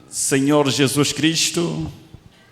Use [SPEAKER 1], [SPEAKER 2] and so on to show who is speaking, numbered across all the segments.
[SPEAKER 1] Senhor Jesus Cristo,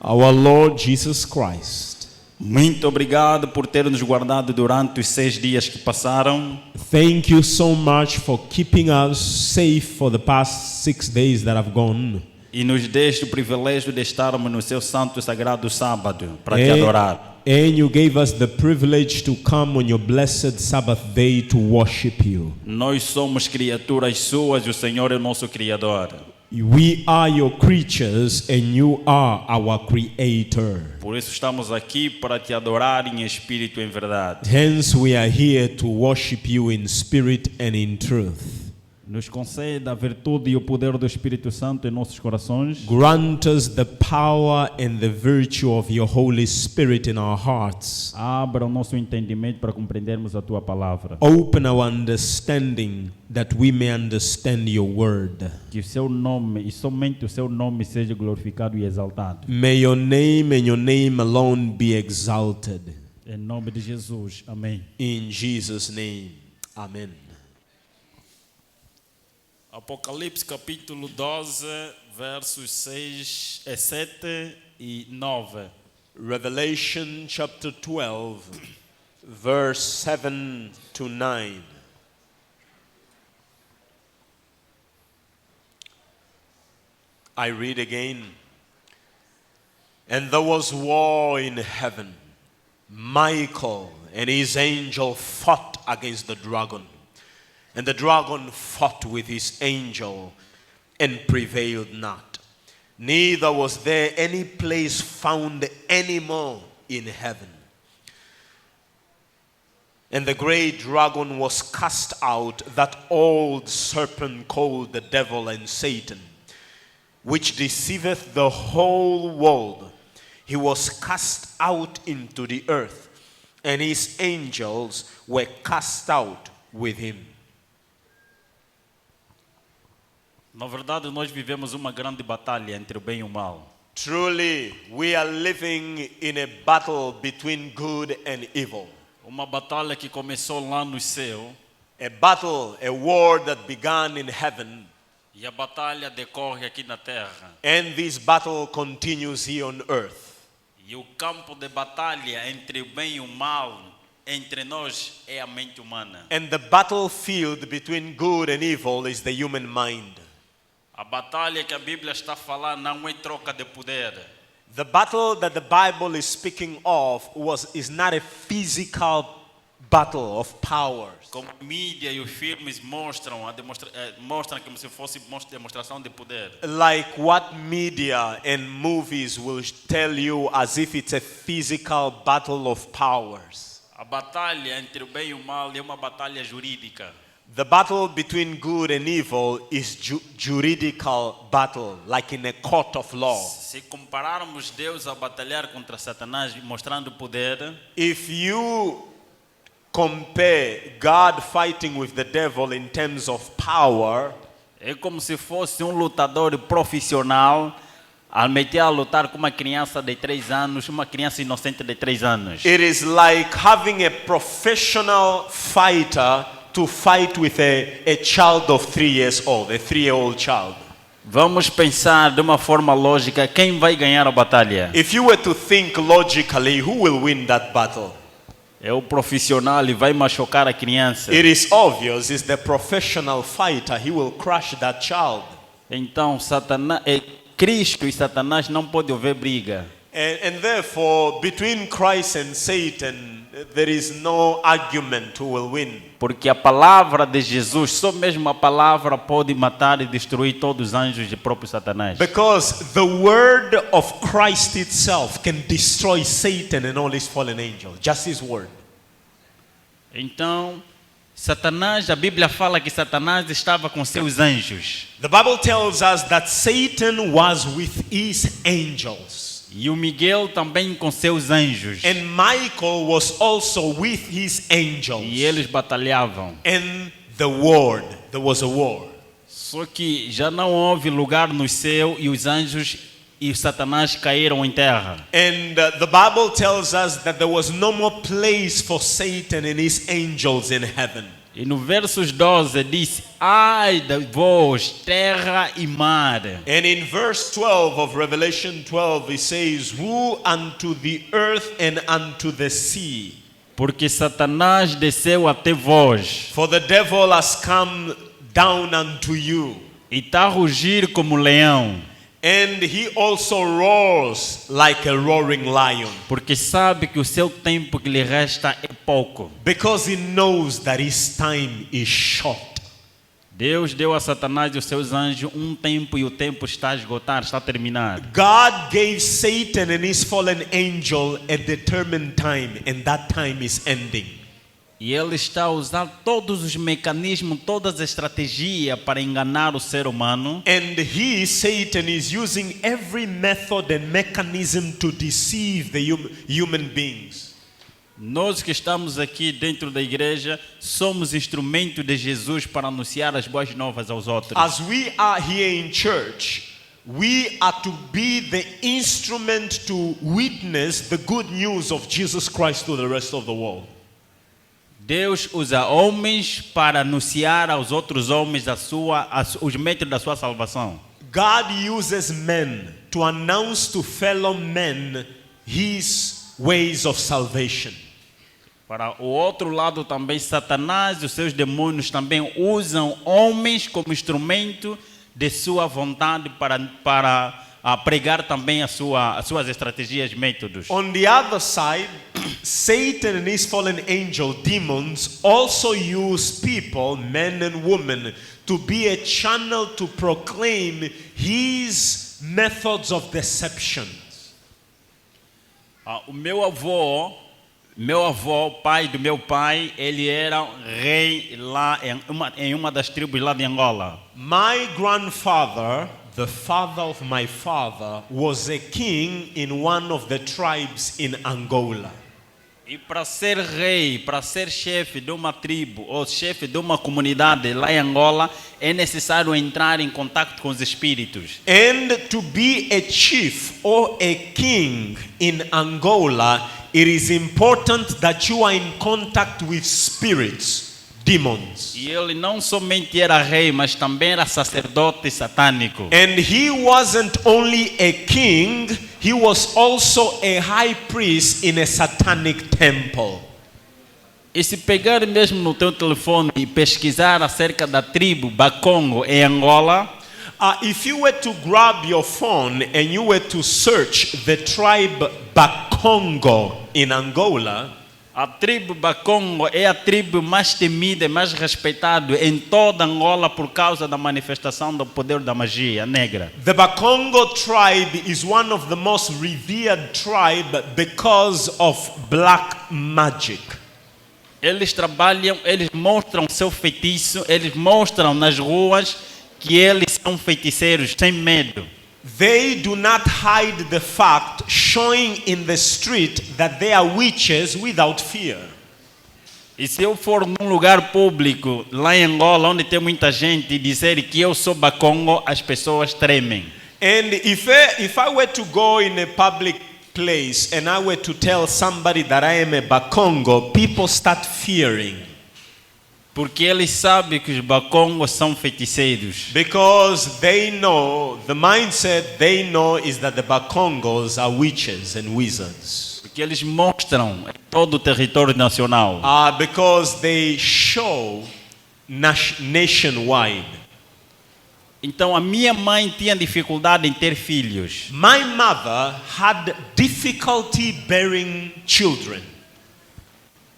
[SPEAKER 2] our Lord Jesus Christ,
[SPEAKER 1] muito obrigado por ter nos guardado durante os 6 dias que passaram.
[SPEAKER 2] thank you so much for keeping us safe for the past 6 days that have gone.
[SPEAKER 1] E nos deste o privilégio de estarmos no seu santo e sagrado sábado para te adorar.
[SPEAKER 2] And you gave us the privilege to come on your blessed Sabbath day to worship you.
[SPEAKER 1] Nós somos criaturas suas e o Senhor é o nosso Criador.
[SPEAKER 2] We are your creatures and you are our creator.
[SPEAKER 1] Por isso estamos aqui para te adorar em espírito e em verdade.
[SPEAKER 2] Hence we are here to worship you in spirit and in truth.
[SPEAKER 1] Nos conceda a virtude e o poder do Espírito Santo em nossos corações.
[SPEAKER 2] Grant us the power and the virtue of your Holy Spirit in our hearts.
[SPEAKER 1] Abra o nosso entendimento para compreendermos a tua palavra.
[SPEAKER 2] Open our understanding that we may understand your word.
[SPEAKER 1] Que o seu nome e somente o seu nome seja glorificado e exaltado.
[SPEAKER 2] May your name and your name alone be exalted.
[SPEAKER 1] Em nome de Jesus. Amém.
[SPEAKER 2] In Jesus' name. Amen.
[SPEAKER 1] Apocalipse capítulo 12, versos 7 e 9.
[SPEAKER 2] Revelation chapter 12, verse 7 to 9. I read again. And there was war in heaven. Michael and his angel fought against the dragon. And the dragon fought with his angel and prevailed not. Neither was there any place found any more in heaven. And the great dragon was cast out, that old serpent called the devil and Satan, which deceiveth the whole world. He was cast out into the earth, and his angels were cast out with him.
[SPEAKER 1] Na verdade, nós vivemos uma grande batalha entre o bem e o mal.
[SPEAKER 2] Truly, we are living in a battle between good and evil.
[SPEAKER 1] Uma batalha que começou lá no céu.
[SPEAKER 2] A battle, a war that began in heaven.
[SPEAKER 1] E a batalha decorre aqui na terra.
[SPEAKER 2] And this battle continues here on earth.
[SPEAKER 1] E o campo de batalha entre o bem e o mal entre nós é a mente humana.
[SPEAKER 2] And the battlefield between good and evil is the human mind.
[SPEAKER 1] A batalha que a Bíblia está falando não é troca de poder.
[SPEAKER 2] The battle that the Bible is speaking of is not a physical battle of powers.
[SPEAKER 1] Como a mídia e os filmes mostram, mostram como se fosse demonstração de poder.
[SPEAKER 2] Like what media and movies will tell you as if it's a physical battle of powers.
[SPEAKER 1] A batalha entre o bem e o mal é uma batalha jurídica.
[SPEAKER 2] The battle between good and evil is juridical battle, like in a court of law.
[SPEAKER 1] Se compararmos Deus a batalhar contra Satanás, mostrando poder,
[SPEAKER 2] if you compare God fighting with the devil in terms of power,
[SPEAKER 1] é como se fosse lutador profissional a meter a lutar com uma criança de 3 anos, uma criança inocente de 3 anos.
[SPEAKER 2] It is like having a professional fighter to fight with a child of 3 years old, a 3-year-old child.
[SPEAKER 1] Vamos pensar de uma forma lógica quem vai ganhar a batalha.
[SPEAKER 2] If you were to think logically, who will win that battle?
[SPEAKER 1] É o profissional e vai machucar a criança.
[SPEAKER 2] It is obvious, it's the professional fighter, he will crush that child.
[SPEAKER 1] Então, Cristo e Satanás não podem haver briga.
[SPEAKER 2] And therefore, between Christ and Satan, there is no argument who will win.
[SPEAKER 1] Porque a palavra de Jesus, só mesmo a palavra pode matar e destruir todos os anjos e próprio Satanás.
[SPEAKER 2] Because the word of Christ itself can destroy Satan and all his fallen angels. Just his word.
[SPEAKER 1] Então, Satanás, a Bíblia fala que Satanás estava com seus anjos.
[SPEAKER 2] The Bible tells us that Satan was with his angels.
[SPEAKER 1] E o Miguel também com seus anjos.
[SPEAKER 2] And Michael was also with his angels.
[SPEAKER 1] E eles batalhavam.
[SPEAKER 2] And there was a war.
[SPEAKER 1] Só que já não houve lugar no céu e os anjos e Satanás caíram em terra.
[SPEAKER 2] And the Bible tells us that there was no more place for Satan and his angels in heaven.
[SPEAKER 1] E no versos 12 diz: ai de vós, terra e mar,
[SPEAKER 2] And in verse 12 of Revelation 12, it says, Woe unto the earth and unto the sea,
[SPEAKER 1] porque Satanás desceu até vós
[SPEAKER 2] for the devil has come down unto you,
[SPEAKER 1] e está a rugir como leão,
[SPEAKER 2] and he also roars like a roaring lion,
[SPEAKER 1] porque sabe que o seu tempo que lhe resta é pouco.
[SPEAKER 2] because he knows that his time is short.
[SPEAKER 1] Deus deu a Satanás e os seus anjos um tempo e o tempo está a esgotar, está a terminar.
[SPEAKER 2] God gave Satan and his fallen angel a determined time, and that time is ending.
[SPEAKER 1] E ele está a usar todos os mecanismos, todas as estratégias para enganar o ser humano.
[SPEAKER 2] And he, Satan, is using every method and mechanism to deceive the human beings.
[SPEAKER 1] Nós que estamos aqui dentro da igreja somos instrumento de Jesus para anunciar as boas novas aos outros.
[SPEAKER 2] As we are here in church, we are to be the instrument to witness the good news of Jesus Christ to the rest of the world.
[SPEAKER 1] Deus usa homens para anunciar aos outros homens os métodos da sua salvação.
[SPEAKER 2] God uses men to announce to fellow men his ways of salvation.
[SPEAKER 1] Para o outro lado também, Satanás e os seus demônios também usam homens como instrumento de sua vontade para pregar também as suas estratégias e métodos.
[SPEAKER 2] On the other side, Satan and his fallen angel demons also use people, men and women, to be a channel to proclaim his methods of deception.
[SPEAKER 1] O meu avô, pai do meu pai, ele era rei lá em uma das tribos lá de Angola.
[SPEAKER 2] My grandfather, the father of my father, was a king in one of the tribes in Angola.
[SPEAKER 1] E para ser rei, para ser chefe de uma tribo ou chefe de uma comunidade lá em Angola, é necessário entrar em contato com os espíritos.
[SPEAKER 2] And to be a chief or a king in Angola, it is important that you are in contact with spirits, demons.
[SPEAKER 1] E ele não somente era rei, mas também era sacerdote satânico.
[SPEAKER 2] And he wasn't only a king, he was also a high priest in a satanic temple.
[SPEAKER 1] E se pegar mesmo no teu telefone e pesquisar acerca da tribo Bakongo em Angola,
[SPEAKER 2] If you were to grab your phone and you were to search the tribe Bakongo in Angola,
[SPEAKER 1] a tribo Bakongo é a tribo mais temida e mais respeitada em toda Angola por causa da manifestação do poder da magia negra.
[SPEAKER 2] the Bakongo tribe is one of the most revered tribe because of black magic.
[SPEAKER 1] Eles trabalham, eles mostram seu feitiço, eles mostram nas ruas que eles são feiticeiros sem medo.
[SPEAKER 2] They do not hide the fact, showing in the street that they are witches without fear.
[SPEAKER 1] E se eu for num lugar público, lá em Angola, onde tem muita gente, e dizer que eu sou Bakongo, as pessoas tremem.
[SPEAKER 2] And if I were to go in a public place and I were to tell somebody that I am a Bakongo, people start fearing.
[SPEAKER 1] Porque eles sabem que os Bakongos são feiticeiros.
[SPEAKER 2] Because they know, the mindset they know is that the Bakongos are witches and wizards.
[SPEAKER 1] Porque eles mostram em todo o território nacional.
[SPEAKER 2] Because they show nationwide.
[SPEAKER 1] Então a minha mãe tinha dificuldade em ter filhos.
[SPEAKER 2] My mother had difficulty bearing children.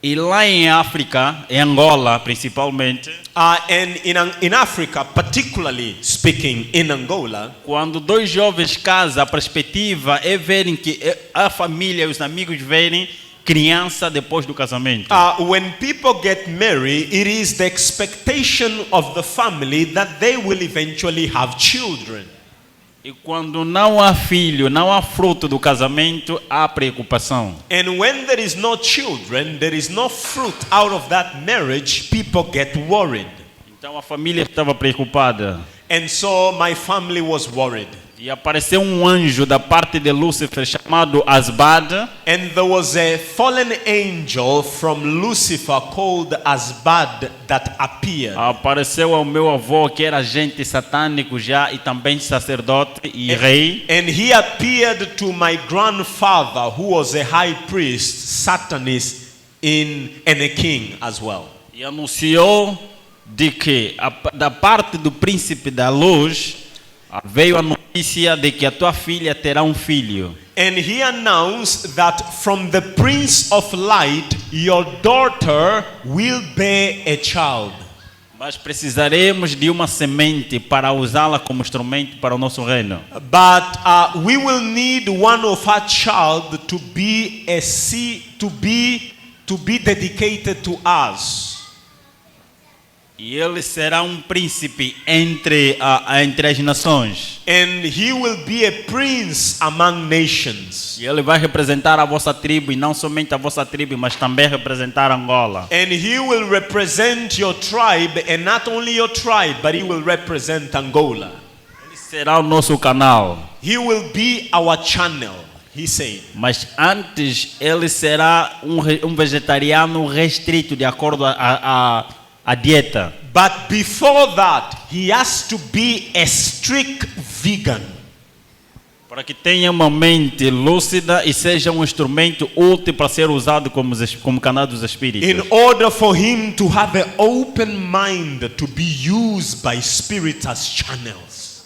[SPEAKER 1] E lá em África, em Angola principalmente,
[SPEAKER 2] And in Africa, particularly speaking in Angola,
[SPEAKER 1] quando dois jovens casam, a perspectiva é verem que a família e os amigos verem criança depois do casamento.
[SPEAKER 2] when people get married, it is the expectation of the family that they will eventually have children.
[SPEAKER 1] E quando não há filho, não há fruto do casamento, há preocupação.
[SPEAKER 2] And when there is no children, there is no fruit out of that marriage, people get worried.
[SPEAKER 1] Então a família estava preocupada.
[SPEAKER 2] And so my family was worried.
[SPEAKER 1] E apareceu um anjo da parte de Lúcifer chamado Asbad.
[SPEAKER 2] And there was a fallen angel from Lucifer called Asbad that appeared.
[SPEAKER 1] Apareceu ao meu avô, que era agente satânico já e também sacerdote e rei.
[SPEAKER 2] And he appeared to my grandfather, who was a high priest, Satanist, and a king as well.
[SPEAKER 1] E anunciou de que da parte do príncipe da luz veio a notícia de que a tua filha terá um filho.
[SPEAKER 2] And he announced that from the Prince of Light, your daughter will bear a child.
[SPEAKER 1] Mas precisaremos de uma semente para usá-la como instrumento para o nosso reino.
[SPEAKER 2] But we will need one of our child to be a seed, to be dedicated to us.
[SPEAKER 1] E ele será um príncipe entre as nações.
[SPEAKER 2] And he will be a prince among nations.
[SPEAKER 1] E ele vai representar a vossa tribo, e não somente a vossa tribo, mas também representar Angola.
[SPEAKER 2] And he will represent your tribe, and not only your tribe, but he will represent Angola.
[SPEAKER 1] Ele será o nosso canal.
[SPEAKER 2] He will be our channel, he said.
[SPEAKER 1] Mas antes ele será um vegetariano restrito de acordo a dieta.
[SPEAKER 2] But before that, he has to be a strict vegan.
[SPEAKER 1] Para que tenha uma mente lúcida e seja um instrumento útil para ser usado como canal dos espíritos.
[SPEAKER 2] In order for him to have an open mind to be used by spirits as channels.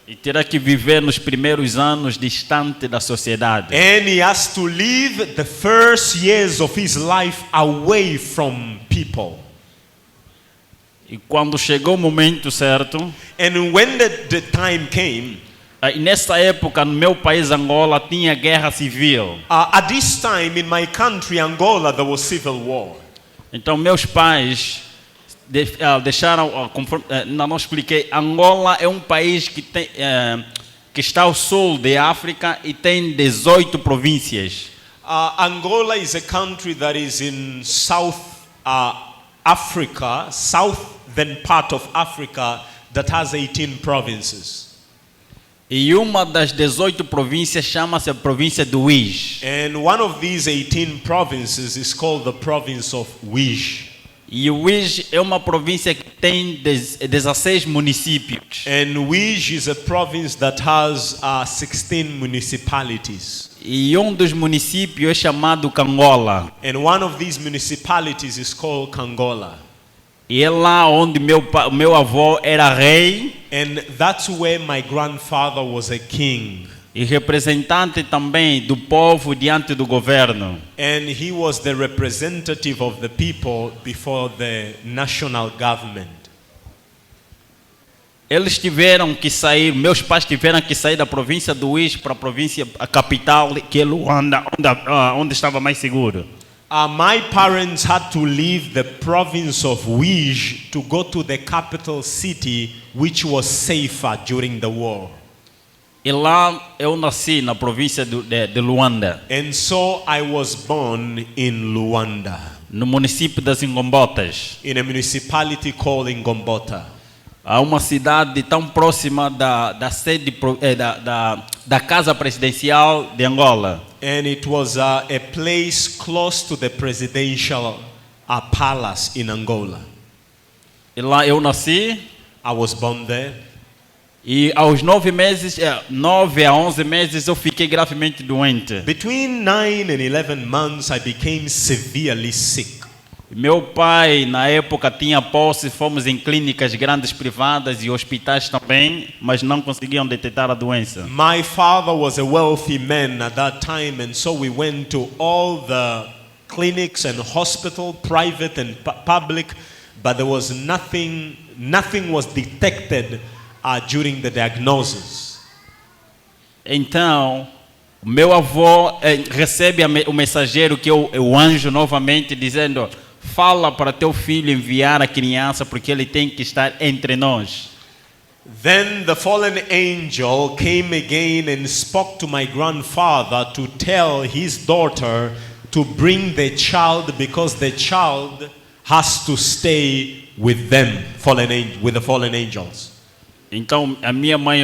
[SPEAKER 1] E terá que viver nos primeiros anos distante da sociedade.
[SPEAKER 2] And he has to live the first years of his life away from people.
[SPEAKER 1] E quando chegou o momento certo,
[SPEAKER 2] And when the time came,
[SPEAKER 1] e nessa época no meu país Angola tinha guerra civil.
[SPEAKER 2] at this time in my country, Angola, there was civil war.
[SPEAKER 1] Então meus pais deixaram, não expliquei, Angola é um país que está ao sul da África e tem 18 províncias.
[SPEAKER 2] Angola is a country that is in South Africa, southern part of Africa, that has 18 provinces.
[SPEAKER 1] E uma das 18 províncias chama-se a província do Uís.
[SPEAKER 2] And one of these 18 provinces is called the province of Uís.
[SPEAKER 1] E o Uís é uma província que tem 16 municípios.
[SPEAKER 2] And Uís is a province that has 16 municipalities.
[SPEAKER 1] E um dos municípios é chamado Cangola.
[SPEAKER 2] And one of these municipalities is called Kangola.
[SPEAKER 1] E é lá onde meu avô era rei.
[SPEAKER 2] And that's where my grandfather was a king.
[SPEAKER 1] E representante também do povo diante do governo.
[SPEAKER 2] And he was the representative of the people before the national government.
[SPEAKER 1] Eles tiveram que sair, meus pais tiveram que sair da província do Uís para a capital, que é Luanda, onde estava mais seguro.
[SPEAKER 2] My parents had to leave the province of Uís to go to the capital city, which was safer during the war.
[SPEAKER 1] E lá eu nasci na província de Luanda.
[SPEAKER 2] And so I was born in Luanda,
[SPEAKER 1] No município das Ingombotas.
[SPEAKER 2] in a municipality called Ngombota.
[SPEAKER 1] Há uma cidade tão próxima da sede da casa presidencial de Angola.
[SPEAKER 2] And it was a place close to the presidential palace in Angola.
[SPEAKER 1] E lá eu nasci.
[SPEAKER 2] I was born there.
[SPEAKER 1] E aos 9 a 11 meses eu fiquei gravemente doente.
[SPEAKER 2] Between 9 and 11 months, I became severely sick.
[SPEAKER 1] Meu pai na época tinha posse, fomos em clínicas grandes privadas e hospitais também, mas não conseguiam detectar a doença.
[SPEAKER 2] My father was a wealthy man at that time, and so we went to all the clinics and hospital, private and public, but there was nothing was detected during the diagnosis.
[SPEAKER 1] Então, meu avô recebe o mensageiro, que é o anjo novamente, dizendo: fala para teu filho enviar a criança porque ele tem que estar entre nós.
[SPEAKER 2] Then the fallen angel came again and spoke to my grandfather to tell his daughter to bring the child, because the child has to stay with them, with the fallen angels.
[SPEAKER 1] Então a minha mãe,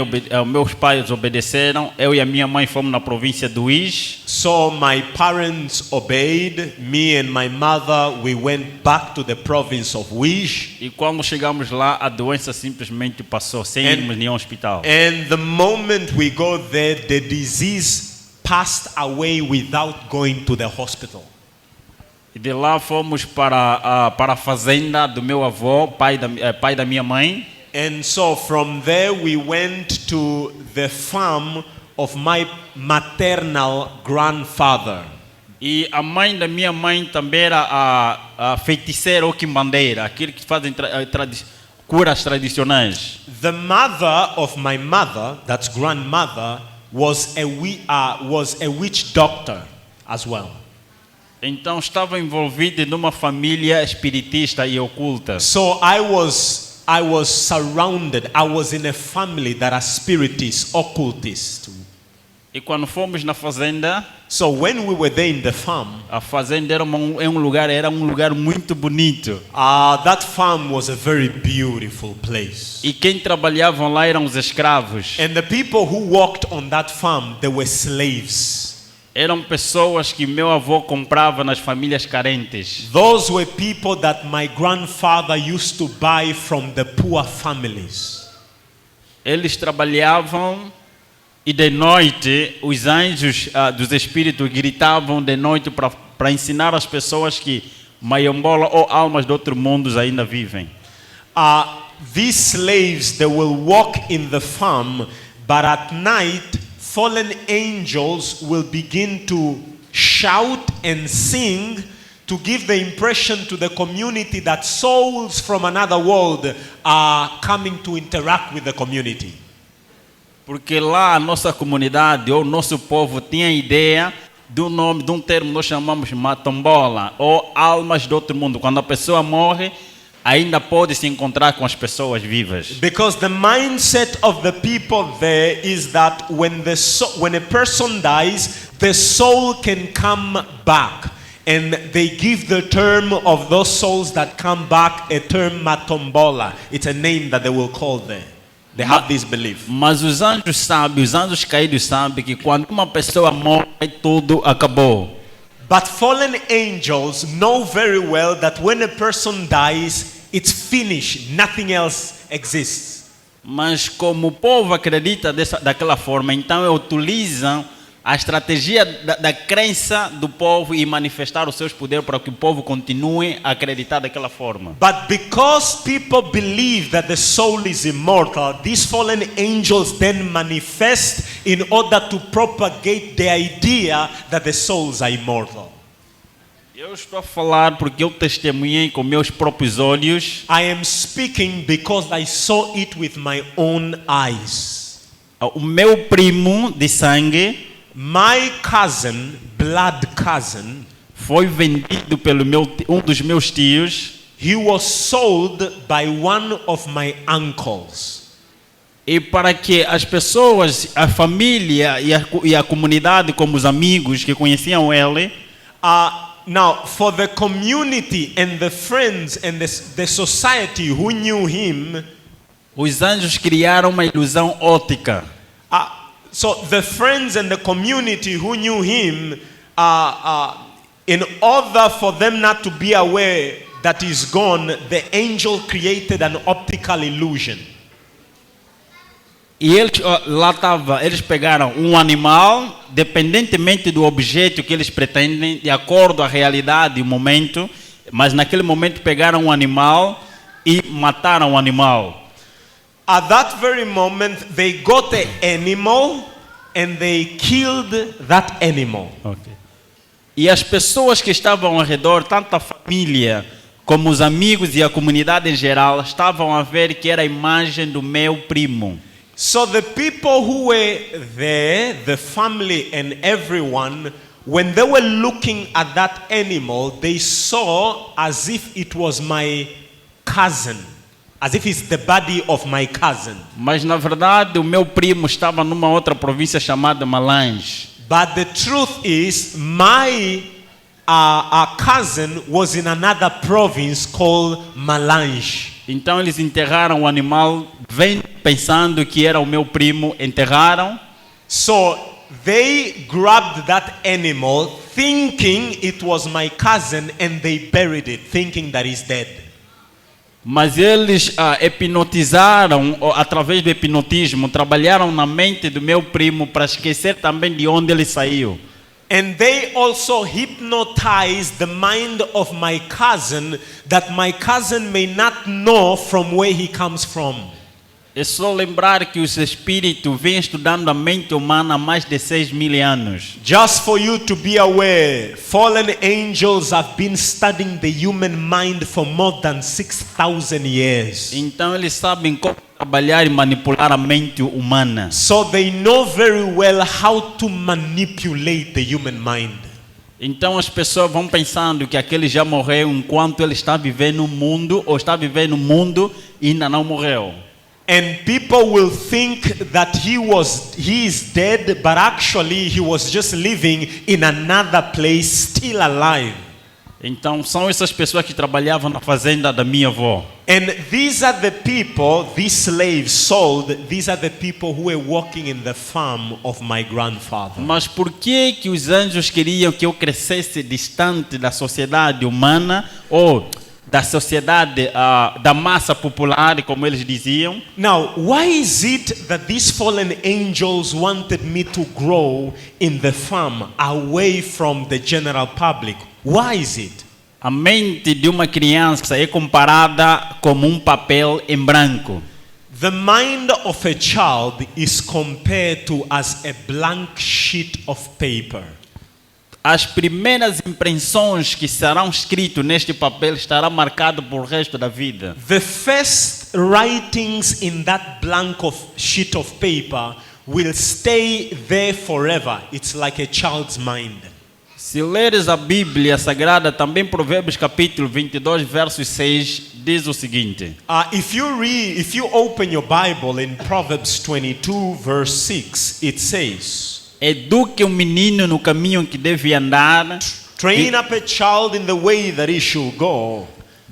[SPEAKER 1] meus pais obedeceram. Eu e a minha mãe fomos na província do Uís.
[SPEAKER 2] So my parents obeyed. Me and my mother, we went back to the province of Uís.
[SPEAKER 1] E quando chegamos lá, a doença simplesmente passou, sem irmos nenhum hospital.
[SPEAKER 2] And the moment we go there, the disease passed away without going to the hospital.
[SPEAKER 1] E de lá fomos para a fazenda do meu avô, pai da minha mãe.
[SPEAKER 2] And so from there we went to the farm of my maternal grandfather.
[SPEAKER 1] E a mãe da minha mãe também era a feiticeira ou quimbandeira, aquele que fazem curas tradicionais.
[SPEAKER 2] The mother of my mother, that's grandmother, was a witch doctor as well.
[SPEAKER 1] Então estava envolvido numa família espiritista e oculta.
[SPEAKER 2] So I was surrounded. I was in a family that are spiritists, occultists.
[SPEAKER 1] E quando fomos na fazenda,
[SPEAKER 2] So when we were there in the farm,
[SPEAKER 1] a fazenda era um lugar muito bonito.
[SPEAKER 2] that farm was a very beautiful place.
[SPEAKER 1] E quem trabalhava lá eram os escravos.
[SPEAKER 2] And the people who worked on that farm, they were slaves.
[SPEAKER 1] Eram pessoas que meu avô comprava nas famílias carentes.
[SPEAKER 2] Those were people that my grandfather used to buy from the poor families.
[SPEAKER 1] Eles trabalhavam e de noite os anjos dos espíritos gritavam de noite para ensinar as pessoas que Mayombola ou almas de outros mundos ainda vivem.
[SPEAKER 2] These slaves, they will walk in the farm, but at night fallen angels will begin to shout and sing to give the impression to the community that souls from another world are coming to interact with the community.
[SPEAKER 1] Porque lá a nossa comunidade ou nosso povo tinha a ideia do nome de termo que nós chamamos matombola ou almas de outro mundo. Quando a pessoa morre, ainda pode se encontrar com as pessoas vivas.
[SPEAKER 2] Because the mindset of the people there is that when a person dies, the soul can come back. And they give the term of those souls that come back a term matombola. It's a name that they will call there. They have this belief.
[SPEAKER 1] Mas os anjos caídos sabem que quando uma pessoa morre, tudo acabou.
[SPEAKER 2] But fallen angels know very well that when a person dies, it's finished. Nothing else exists.
[SPEAKER 1] Mas como o povo acredita daquela forma, então utilizam a estratégia da crença do povo e manifestar os seus poderes para que o povo continue a acreditar daquela forma.
[SPEAKER 2] But because people believe that the soul is immortal, these fallen angels then manifest in order to propagate the idea that the souls are immortal.
[SPEAKER 1] Eu estou a falar porque eu testemunhei com meus próprios olhos.
[SPEAKER 2] I am speaking because I saw it with my own eyes.
[SPEAKER 1] O meu primo de sangue,
[SPEAKER 2] my cousin, blood cousin,
[SPEAKER 1] foi vendido pelo dos meus tios.
[SPEAKER 2] He was sold by one of my uncles.
[SPEAKER 1] E para que as pessoas, a família e a comunidade, como os amigos que conheciam ele,
[SPEAKER 2] now for the community and the friends and the society who knew him,
[SPEAKER 1] os anjos criaram uma ilusão óptica.
[SPEAKER 2] So the friends and the community who knew him, in order for them not to be aware that he's gone, the angel created an optical illusion.
[SPEAKER 1] E eles pegaram um animal, dependentemente do objeto que eles pretendem, de acordo à realidade e o momento, mas naquele momento pegaram um animal e mataram o animal.
[SPEAKER 2] At that very moment, they got the animal and they killed that animal.
[SPEAKER 1] Okay. E as pessoas que estavam ao redor, tanto a família como os amigos e a comunidade em geral, estavam a ver que era a imagem do meu primo.
[SPEAKER 2] So the people who were there, the family and everyone, when they were looking at that animal, they saw as if it was my cousin. As if it's the body of my cousin.
[SPEAKER 1] Mas na verdade o meu primo estava numa outra província chamada Malange.
[SPEAKER 2] But the truth is, my cousin was in another province called Malange.
[SPEAKER 1] Então eles enterraram o animal, vem pensando que era o meu primo, enterraram.
[SPEAKER 2] So they grabbed that animal thinking it was my cousin and they buried it thinking that he's dead.
[SPEAKER 1] Mas eles hipnotizaram, através do hipnotismo, trabalharam na mente do meu primo para esquecer também de onde ele saiu.
[SPEAKER 2] And they also hypnotized the mind of my cousin that my cousin may not know from where he comes from.
[SPEAKER 1] É só lembrar que os espíritos vêm estudando a mente humana há mais de 6.000 anos.
[SPEAKER 2] Just for you to be aware, fallen angels have been studying the human mind for more than 6,000 years.
[SPEAKER 1] Então eles sabem como trabalhar e manipular a mente humana.
[SPEAKER 2] So they know very well how to manipulate the human mind.
[SPEAKER 1] Então as pessoas vão pensando que aquele já morreu enquanto ele está vivendo no mundo, ou está vivendo no mundo e ainda não morreu.
[SPEAKER 2] And people will think that he is dead, but actually he was just living in another place, still alive.
[SPEAKER 1] Então são essas pessoas que trabalhavam na fazenda da minha avó.
[SPEAKER 2] And these are the people, these slaves sold, these are the people who were working in the farm of my grandfather.
[SPEAKER 1] Mas por que os anjos queriam que eu crescesse distante da sociedade humana ou da sociedade da massa popular, como eles diziam?
[SPEAKER 2] Now, why is it that these fallen angels wanted me to grow in the farm away from the general public? Why is it?
[SPEAKER 1] A mente de uma criança é comparada como um papel em branco.
[SPEAKER 2] The mind of a child is compared to as a blank sheet of paper.
[SPEAKER 1] As primeiras impressões que serão escritas neste papel estarão marcadas por o resto da vida.
[SPEAKER 2] The first writings in that blank sheet of paper will stay there forever. It's like a child's mind.
[SPEAKER 1] Se leres a Bíblia Sagrada, também Provérbios capítulo 22, verso 6, diz o seguinte.
[SPEAKER 2] If you open your Bible in Proverbs 22 verse 6, it says,
[SPEAKER 1] eduque menino no caminho que deve andar,
[SPEAKER 2] train up a child in the way that he should go,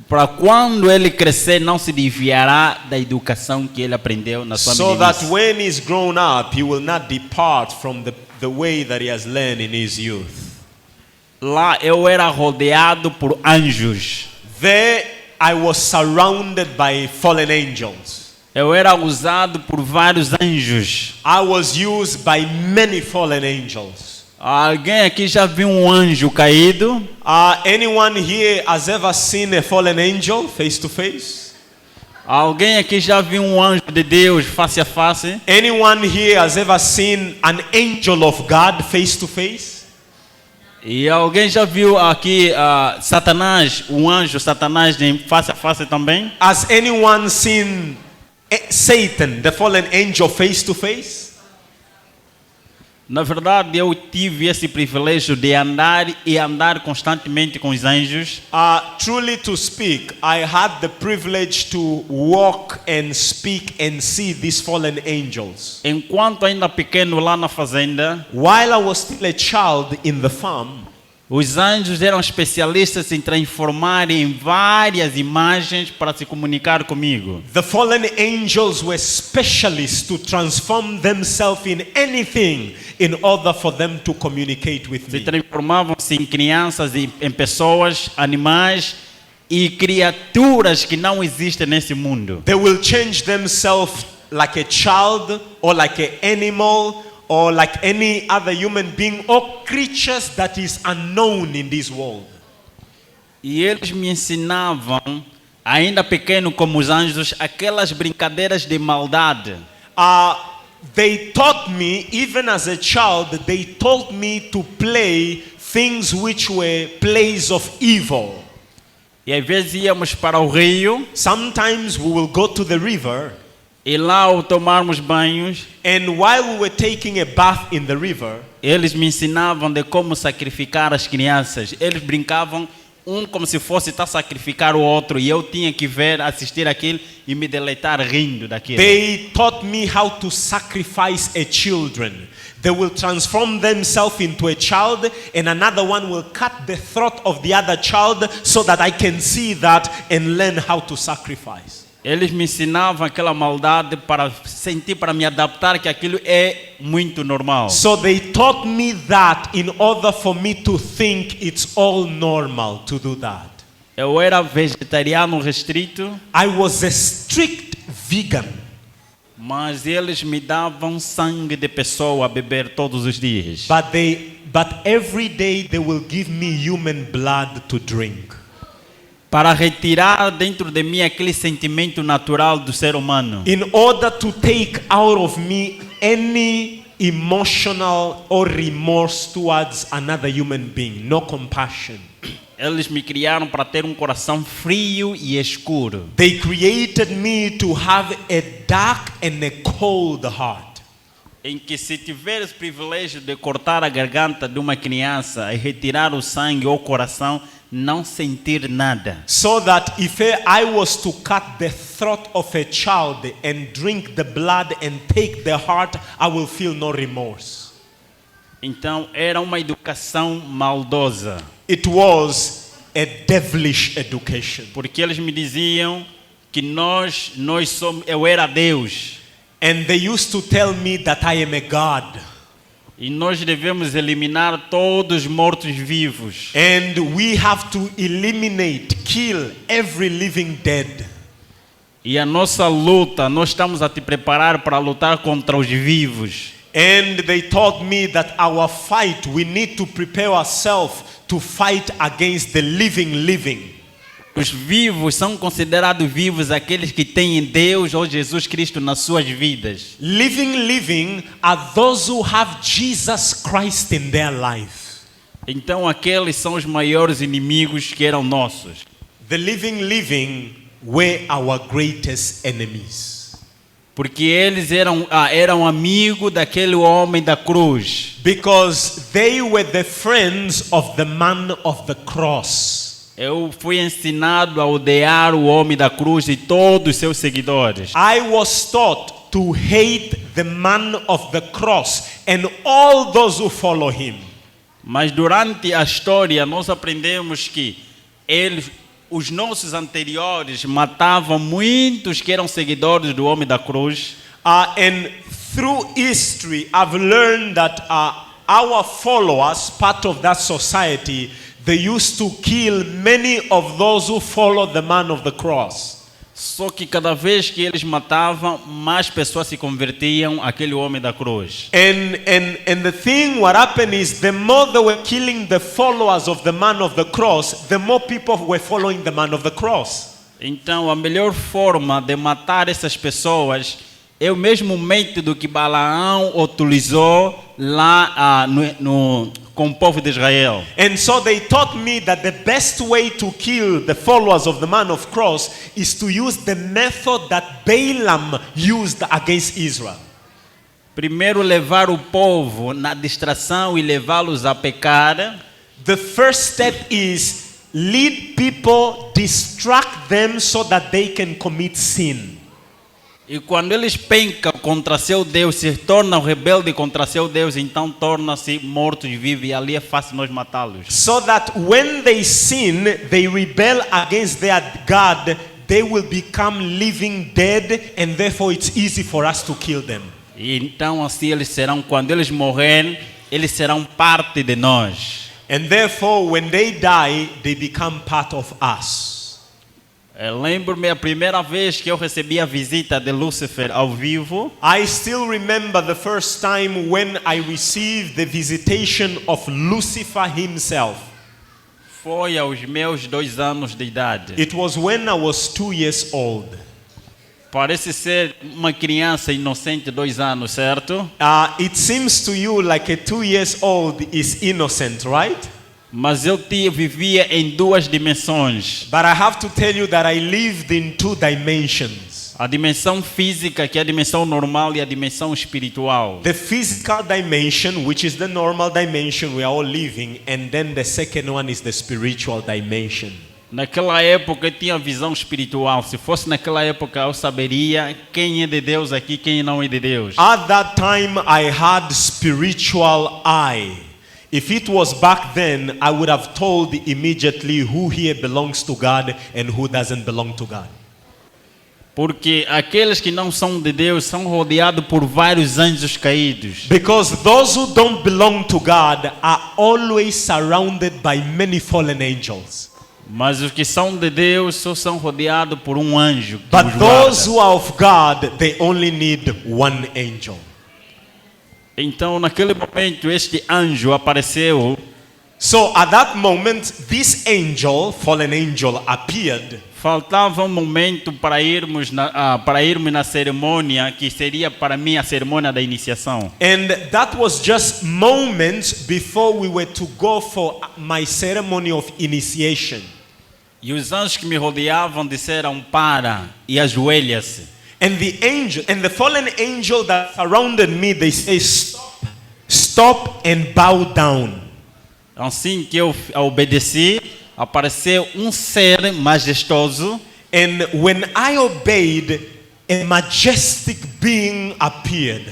[SPEAKER 1] para quando ele crescer não se desviará da educação que ele aprendeu na sua
[SPEAKER 2] so that
[SPEAKER 1] meninice.
[SPEAKER 2] when he's grown up, he will not depart from the way that he has learned in his youth.
[SPEAKER 1] Lá eu era rodeado por anjos.
[SPEAKER 2] There I was surrounded by fallen angels.
[SPEAKER 1] Eu era usado por vários anjos.
[SPEAKER 2] I was used by many fallen angels.
[SPEAKER 1] Alguém aqui já viu um anjo caído?
[SPEAKER 2] Anyone here has ever seen a fallen angel face to face?
[SPEAKER 1] Alguém aqui já viu um anjo de Deus face a face?
[SPEAKER 2] Anyone here has ever seen an angel of God face to face?
[SPEAKER 1] E alguém já viu aqui Satanás, um anjo Satanás face a face também?
[SPEAKER 2] Has anyone seen Satan, the fallen angel, face to face?
[SPEAKER 1] Na verdade, eu tive esse privilégio de andar constantemente com os anjos.
[SPEAKER 2] Truly to speak, I had the privilege to walk and speak and see these fallen angels.
[SPEAKER 1] Enquanto ainda pequeno lá na fazenda,
[SPEAKER 2] While I was still a child in the farm,
[SPEAKER 1] os anjos eram especialistas em transformar em várias imagens para se comunicar comigo.
[SPEAKER 2] the fallen angels were specialists to transform themselves in anything in order for them to communicate with
[SPEAKER 1] Se
[SPEAKER 2] me.
[SPEAKER 1] transformavam-se em crianças, em pessoas, animais e criaturas que não existem nesse mundo.
[SPEAKER 2] They will change themselves like a child or like an animal or like any other human being or creatures that is unknown in this world.
[SPEAKER 1] E eles me ensinavam, ainda pequeno como os anjos, aquelas brincadeiras de maldade.
[SPEAKER 2] They taught me, even as a child, they taught me to play things which were plays of evil.
[SPEAKER 1] E às vezes íamos para o rio
[SPEAKER 2] Sometimes we will go to the river,
[SPEAKER 1] e lá ao tomarmos banhos,
[SPEAKER 2] and while we were taking a bath in the river,
[SPEAKER 1] eles me ensinavam de como sacrificar as crianças. Eles brincavam como se fosse estar sacrificar o outro e eu tinha que ver, assistir aquilo e me deleitar rindo daquilo.
[SPEAKER 2] they taught me how to sacrifice a children. They will transform themselves into a child, and another one will cut the throat of the other child so that I can see that and learn how to sacrifice.
[SPEAKER 1] Eles me ensinavam aquela maldade para sentir, para me adaptar que aquilo é muito normal.
[SPEAKER 2] So they taught me that in order for me to think it's all normal to do that.
[SPEAKER 1] Eu era vegetariano restrito,
[SPEAKER 2] I was a strict vegan.
[SPEAKER 1] mas eles me davam sangue de pessoa a beber todos os dias.
[SPEAKER 2] But every day they will give me human blood to drink.
[SPEAKER 1] Para retirar dentro de mim aquele sentimento natural do ser humano.
[SPEAKER 2] In order to take out of me any emotional or remorse towards another human being, no compassion.
[SPEAKER 1] Eles me criaram para ter um coração frio e escuro.
[SPEAKER 2] They created me to have a dark and a cold heart.
[SPEAKER 1] Em que se tiveres o privilégio de cortar a garganta de uma criança e retirar o sangue ou o coração, não sentir nada.
[SPEAKER 2] So that if I was to cut the throat of a child and drink the blood and take the heart, I will feel no remorse.
[SPEAKER 1] Então era uma educação maldosa.
[SPEAKER 2] It was a devilish education.
[SPEAKER 1] Porque eles me diziam que nós somos, eu era Deus.
[SPEAKER 2] And they used to tell me that I am a God.
[SPEAKER 1] E nós devemos eliminar todos os mortos-vivos.
[SPEAKER 2] And we have to eliminate, kill every living dead.
[SPEAKER 1] E a nossa luta, nós estamos a te preparar para lutar contra os vivos.
[SPEAKER 2] And they taught me that our fight, we need to prepare ourselves to fight against the living.
[SPEAKER 1] Os vivos são considerados vivos aqueles que têm Deus ou Jesus Cristo nas suas vidas.
[SPEAKER 2] Living are those who have Jesus Christ in their life.
[SPEAKER 1] Então aqueles são os maiores inimigos que eram nossos.
[SPEAKER 2] The living were our greatest enemies.
[SPEAKER 1] Porque eles eram amigos daquele homem da cruz.
[SPEAKER 2] Because they were the friends of the man of the cross.
[SPEAKER 1] Eu fui ensinado a odiar o homem da cruz e todos os seus seguidores.
[SPEAKER 2] I was taught to hate the man of the cross and all those who follow him.
[SPEAKER 1] Mas durante a história nós aprendemos que os nossos anteriores matavam muitos que eram seguidores do homem da cruz.
[SPEAKER 2] And through history, I've learned that our followers, part of that society, they used to kill many of those who followed the man of the cross.
[SPEAKER 1] Só que cada vez que eles matavam, mais pessoas se convertiam àquele homem da cruz.
[SPEAKER 2] And the thing, what happened is, the more they were killing the followers of the man of the cross, the more people were following the man of the cross.
[SPEAKER 1] Então, a melhor forma de matar essas pessoas é o mesmo método que Balaão utilizou lá com o povo de Israel.
[SPEAKER 2] And so they taught me that the best way to kill the followers of the man of cross is to use the method that Balaam used against Israel.
[SPEAKER 1] Primeiro levar o povo na distração e levá-los a pecar.
[SPEAKER 2] The first step is lead people, distract them so that they can commit sin.
[SPEAKER 1] E quando eles pecam contra seu Deus, se tornam rebeldes contra seu Deus, então tornam-se mortos-vivos e ali é fácil nós matá-los.
[SPEAKER 2] So that when they sin, they rebel against their God, they will become living dead and therefore it's easy for us to kill them.
[SPEAKER 1] E então assim eles serão, quando eles morrerem, eles serão parte de nós.
[SPEAKER 2] And therefore when they die, they become part of us.
[SPEAKER 1] Lembro-me a primeira vez que eu recebi a visita de Lúcifer ao vivo.
[SPEAKER 2] I still remember the first time when I received the visitation of Lucifer himself.
[SPEAKER 1] Foi aos meus 2 anos de idade.
[SPEAKER 2] It was when I was 2 years old.
[SPEAKER 1] Parece ser uma criança inocente, 2 anos, certo?
[SPEAKER 2] It seems to you like a 2 years old is innocent, right?
[SPEAKER 1] Mas eu vivia em 2 dimensões.
[SPEAKER 2] But I have to tell you that I lived in 2 dimensions.
[SPEAKER 1] A dimensão física, que é a dimensão normal, e a dimensão espiritual.
[SPEAKER 2] The physical dimension, which is the normal dimension we are all living, and then the second one is the spiritual dimension.
[SPEAKER 1] Naquela época eu tinha visão espiritual. Se fosse naquela época eu saberia quem é de Deus aqui, quem não é de Deus.
[SPEAKER 2] At that time I had spiritual eye. If it was back then, I would have told immediately who here belongs to God and who doesn't belong to God.
[SPEAKER 1] Porque aqueles que não são de Deus são rodeados por vários anjos caídos.
[SPEAKER 2] Because those who don't belong to God are always surrounded by many fallen angels.
[SPEAKER 1] Mas os que são de Deus só são rodeados por um anjo que
[SPEAKER 2] But
[SPEAKER 1] os
[SPEAKER 2] those
[SPEAKER 1] guarda.
[SPEAKER 2] who are of God, they only need one angel.
[SPEAKER 1] Então, naquele momento, este anjo apareceu.
[SPEAKER 2] So at that moment, this angel, fallen angel, appeared.
[SPEAKER 1] Faltava um momento para irmos na cerimônia, que seria para mim a cerimônia da iniciação.
[SPEAKER 2] And that was just moments before we were to go for my ceremony of initiation.
[SPEAKER 1] E os anjos que me rodeavam disseram: para e ajoelha-se.
[SPEAKER 2] And the fallen angel that surrounded me, they say, stop and bow down.
[SPEAKER 1] Assim que eu obedeci, apareceu um ser majestoso.
[SPEAKER 2] And when I obeyed, a majestic being appeared.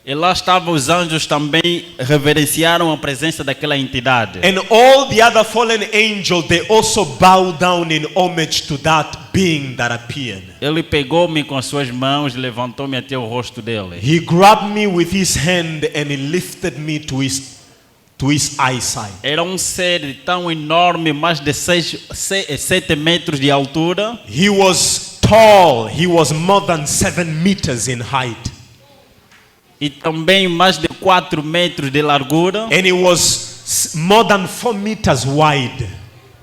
[SPEAKER 1] E lá estavam os anjos também, reverenciaram a presença daquela entidade.
[SPEAKER 2] And all the other fallen angels, they also bow down in homage to that being that appeared.
[SPEAKER 1] Ele pegou-me com as suas mãos, levantou-me até o rosto dele.
[SPEAKER 2] He grabbed me with his hand and he lifted me to his eyesight.
[SPEAKER 1] Era um ser tão enorme, mais de 7 metros de altura.
[SPEAKER 2] He was tall. He was more than 7 meters in height.
[SPEAKER 1] E também mais de 4 metros de largura.
[SPEAKER 2] And he was more than 4 meters wide.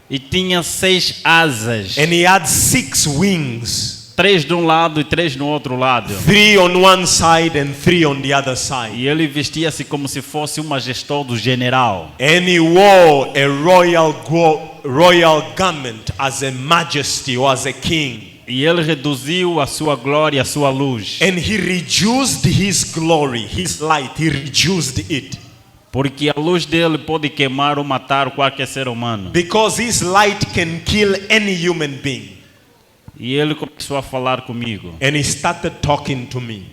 [SPEAKER 1] E tinha 6 asas.
[SPEAKER 2] And he had 6 wings.
[SPEAKER 1] 3 de um lado e 3 no outro lado.
[SPEAKER 2] 3 on one side and 3 on the other side.
[SPEAKER 1] E ele vestia-se como se fosse um majestoso general.
[SPEAKER 2] And he wore a royal garment as a majesty or as a king.
[SPEAKER 1] E ele reduziu a sua glória, a sua luz.
[SPEAKER 2] And he reduced his glory, his light, he reduced it.
[SPEAKER 1] Porque a luz dele pode queimar ou matar qualquer ser humano.
[SPEAKER 2] Because his light can kill any human being.
[SPEAKER 1] E ele começou a falar comigo.
[SPEAKER 2] And he started talking to me.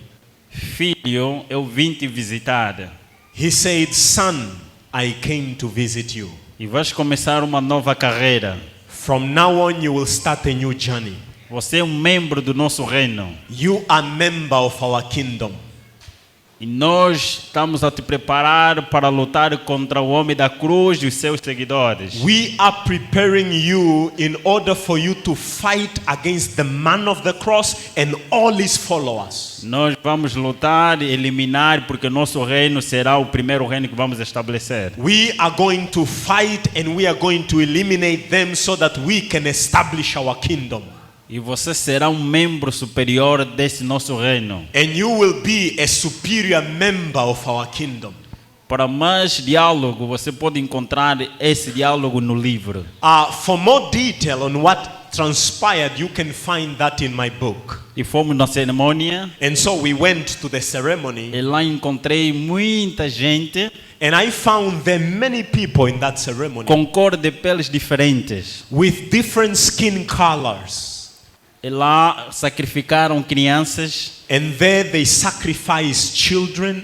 [SPEAKER 1] Filho, eu vim te visitar.
[SPEAKER 2] He said, son, I came to visit you.
[SPEAKER 1] E vais começar uma nova carreira.
[SPEAKER 2] From now on you will start a new journey.
[SPEAKER 1] Você é um membro do nosso reino.
[SPEAKER 2] You are member of our kingdom.
[SPEAKER 1] E nós estamos a te preparar para lutar contra o homem da cruz e os seus seguidores.
[SPEAKER 2] We are preparing you in order for you to fight against the man of the cross and all his followers.
[SPEAKER 1] Nós vamos lutar e eliminar, porque nosso reino será o primeiro reino que vamos estabelecer.
[SPEAKER 2] We are going to fight and we are going to eliminate them so that we can establish our kingdom.
[SPEAKER 1] E você será um membro superior desse nosso reino.
[SPEAKER 2] And you will be a superior member of our kingdom.
[SPEAKER 1] Para mais diálogo, você pode encontrar esse diálogo no livro.
[SPEAKER 2] For more detail on what transpired, you can find that in my book.
[SPEAKER 1] E fomos na cerimônia.
[SPEAKER 2] And so we went to the ceremony.
[SPEAKER 1] E lá encontrei muita gente.
[SPEAKER 2] And I found there many people in that ceremony.
[SPEAKER 1] Com cor de peles diferentes.
[SPEAKER 2] With different skin colors.
[SPEAKER 1] E lá sacrificaram crianças.
[SPEAKER 2] And there they sacrificed children.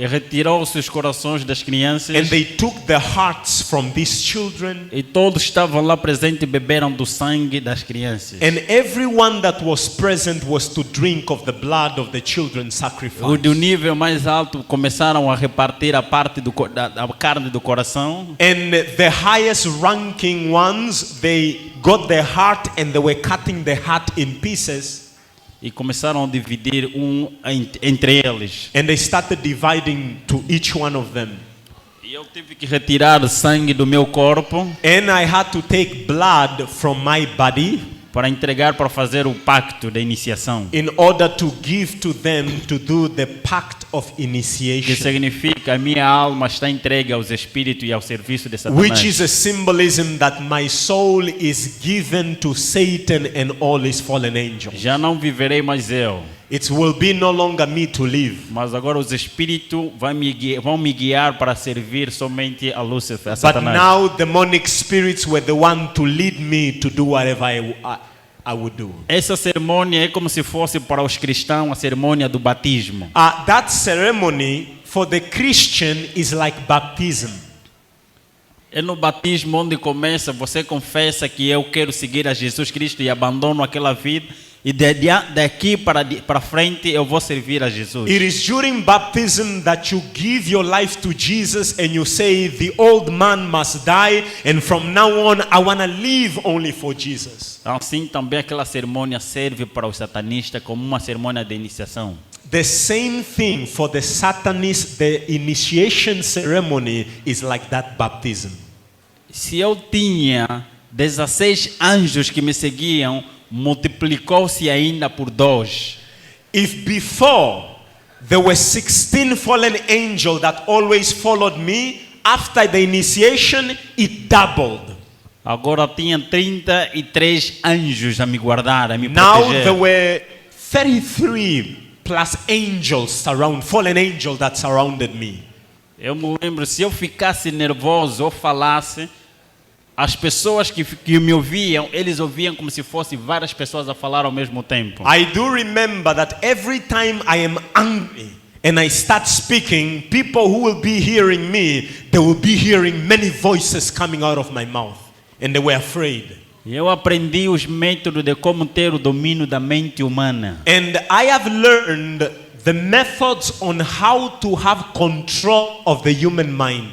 [SPEAKER 1] E retirou-se os corações das crianças.
[SPEAKER 2] And they took the hearts from these children.
[SPEAKER 1] E todos estavam lá presentes e beberam do sangue das crianças.
[SPEAKER 2] And everyone that was present was to drink of the blood of the children
[SPEAKER 1] O
[SPEAKER 2] sacrificed.
[SPEAKER 1] do nível mais alto começaram a repartir a parte da carne do coração.
[SPEAKER 2] And the highest ranking ones, they got their heart and they were cutting the heart in pieces.
[SPEAKER 1] E começaram a dividir entre eles.
[SPEAKER 2] And they started dividing to each one of them.
[SPEAKER 1] E eu tive que retirar sangue do meu corpo.
[SPEAKER 2] And I had to take blood from my body.
[SPEAKER 1] Para entregar, para fazer o pacto da iniciação.
[SPEAKER 2] In order to give to them to do the pact of
[SPEAKER 1] Que
[SPEAKER 2] initiation.
[SPEAKER 1] significa a minha alma está entregue aos espíritos e ao serviço de Satanás.
[SPEAKER 2] Which is a symbolism that my soul is given to Satan and all his fallen angels.
[SPEAKER 1] Já não viverei mais eu.
[SPEAKER 2] It will be no longer me to live.
[SPEAKER 1] Mas agora os espíritos vão me guiar para servir somente a Lúcifer, a
[SPEAKER 2] But
[SPEAKER 1] Satanás.
[SPEAKER 2] now demonic spirits were the one to lead me to do whatever I would do.
[SPEAKER 1] Essa cerimônia é como se fosse para os cristãos a cerimônia do batismo.
[SPEAKER 2] That ceremony for the Christian is like baptism.
[SPEAKER 1] É no batismo onde começa, você confessa que eu quero seguir a Jesus Cristo e abandono aquela vida. E daqui para frente eu vou servir a Jesus.
[SPEAKER 2] It is during baptism that you give your life to Jesus and you say the old man must die and from now on I want to live only for Jesus.
[SPEAKER 1] Assim também aquela cerimônia serve para o satanista como uma cerimônia de iniciação.
[SPEAKER 2] The same thing for the Satanists, the initiation ceremony is like that baptism.
[SPEAKER 1] Se eu tinha 16 anjos que me seguiam, multiplicou-se ainda por 2.
[SPEAKER 2] If before there were 16 fallen angels that always followed me, after the initiation it doubled.
[SPEAKER 1] Agora tinha 33 anjos a me guardar, a me
[SPEAKER 2] Now
[SPEAKER 1] proteger.
[SPEAKER 2] there were 33 plus angels fallen angels that surrounded me.
[SPEAKER 1] Eu me lembro, se eu ficasse nervoso ou falasse, as pessoas que me ouviam, eles ouviam como se fossem várias pessoas a falar ao mesmo tempo.
[SPEAKER 2] I do remember that every time I am angry and I start speaking, people who will be hearing me, they will be hearing many voices coming out of my mouth. And they were afraid.
[SPEAKER 1] Eu aprendi os métodos de como ter o domínio da mente humana.
[SPEAKER 2] And I have learned the methods on how to have control of the human mind.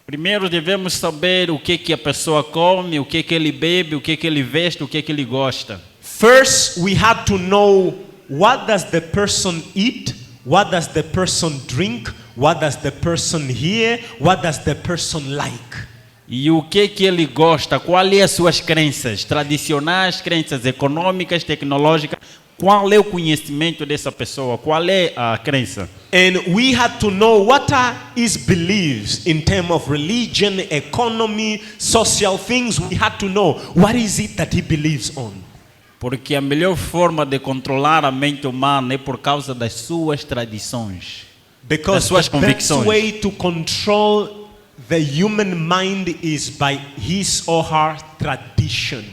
[SPEAKER 1] Primeiro devemos saber o que a pessoa come, o que ele bebe, o que ele veste, o que ele gosta.
[SPEAKER 2] First, we had to know what does the person eat, what does the person drink, what does the person hear, what does the person like.
[SPEAKER 1] E o que ele gosta, qual é as suas crenças tradicionais, crenças econômicas, tecnológicas, qual é o conhecimento dessa pessoa, qual é a crença.
[SPEAKER 2] And we had to know what are his beliefs in terms of religion, economy, social things. We had to know what is it that he believes on.
[SPEAKER 1] Porque a melhor forma de controlar a mente humana é por causa das suas tradições.
[SPEAKER 2] Because
[SPEAKER 1] suas
[SPEAKER 2] the best
[SPEAKER 1] convicções.
[SPEAKER 2] way to control the human mind is by his or her tradition.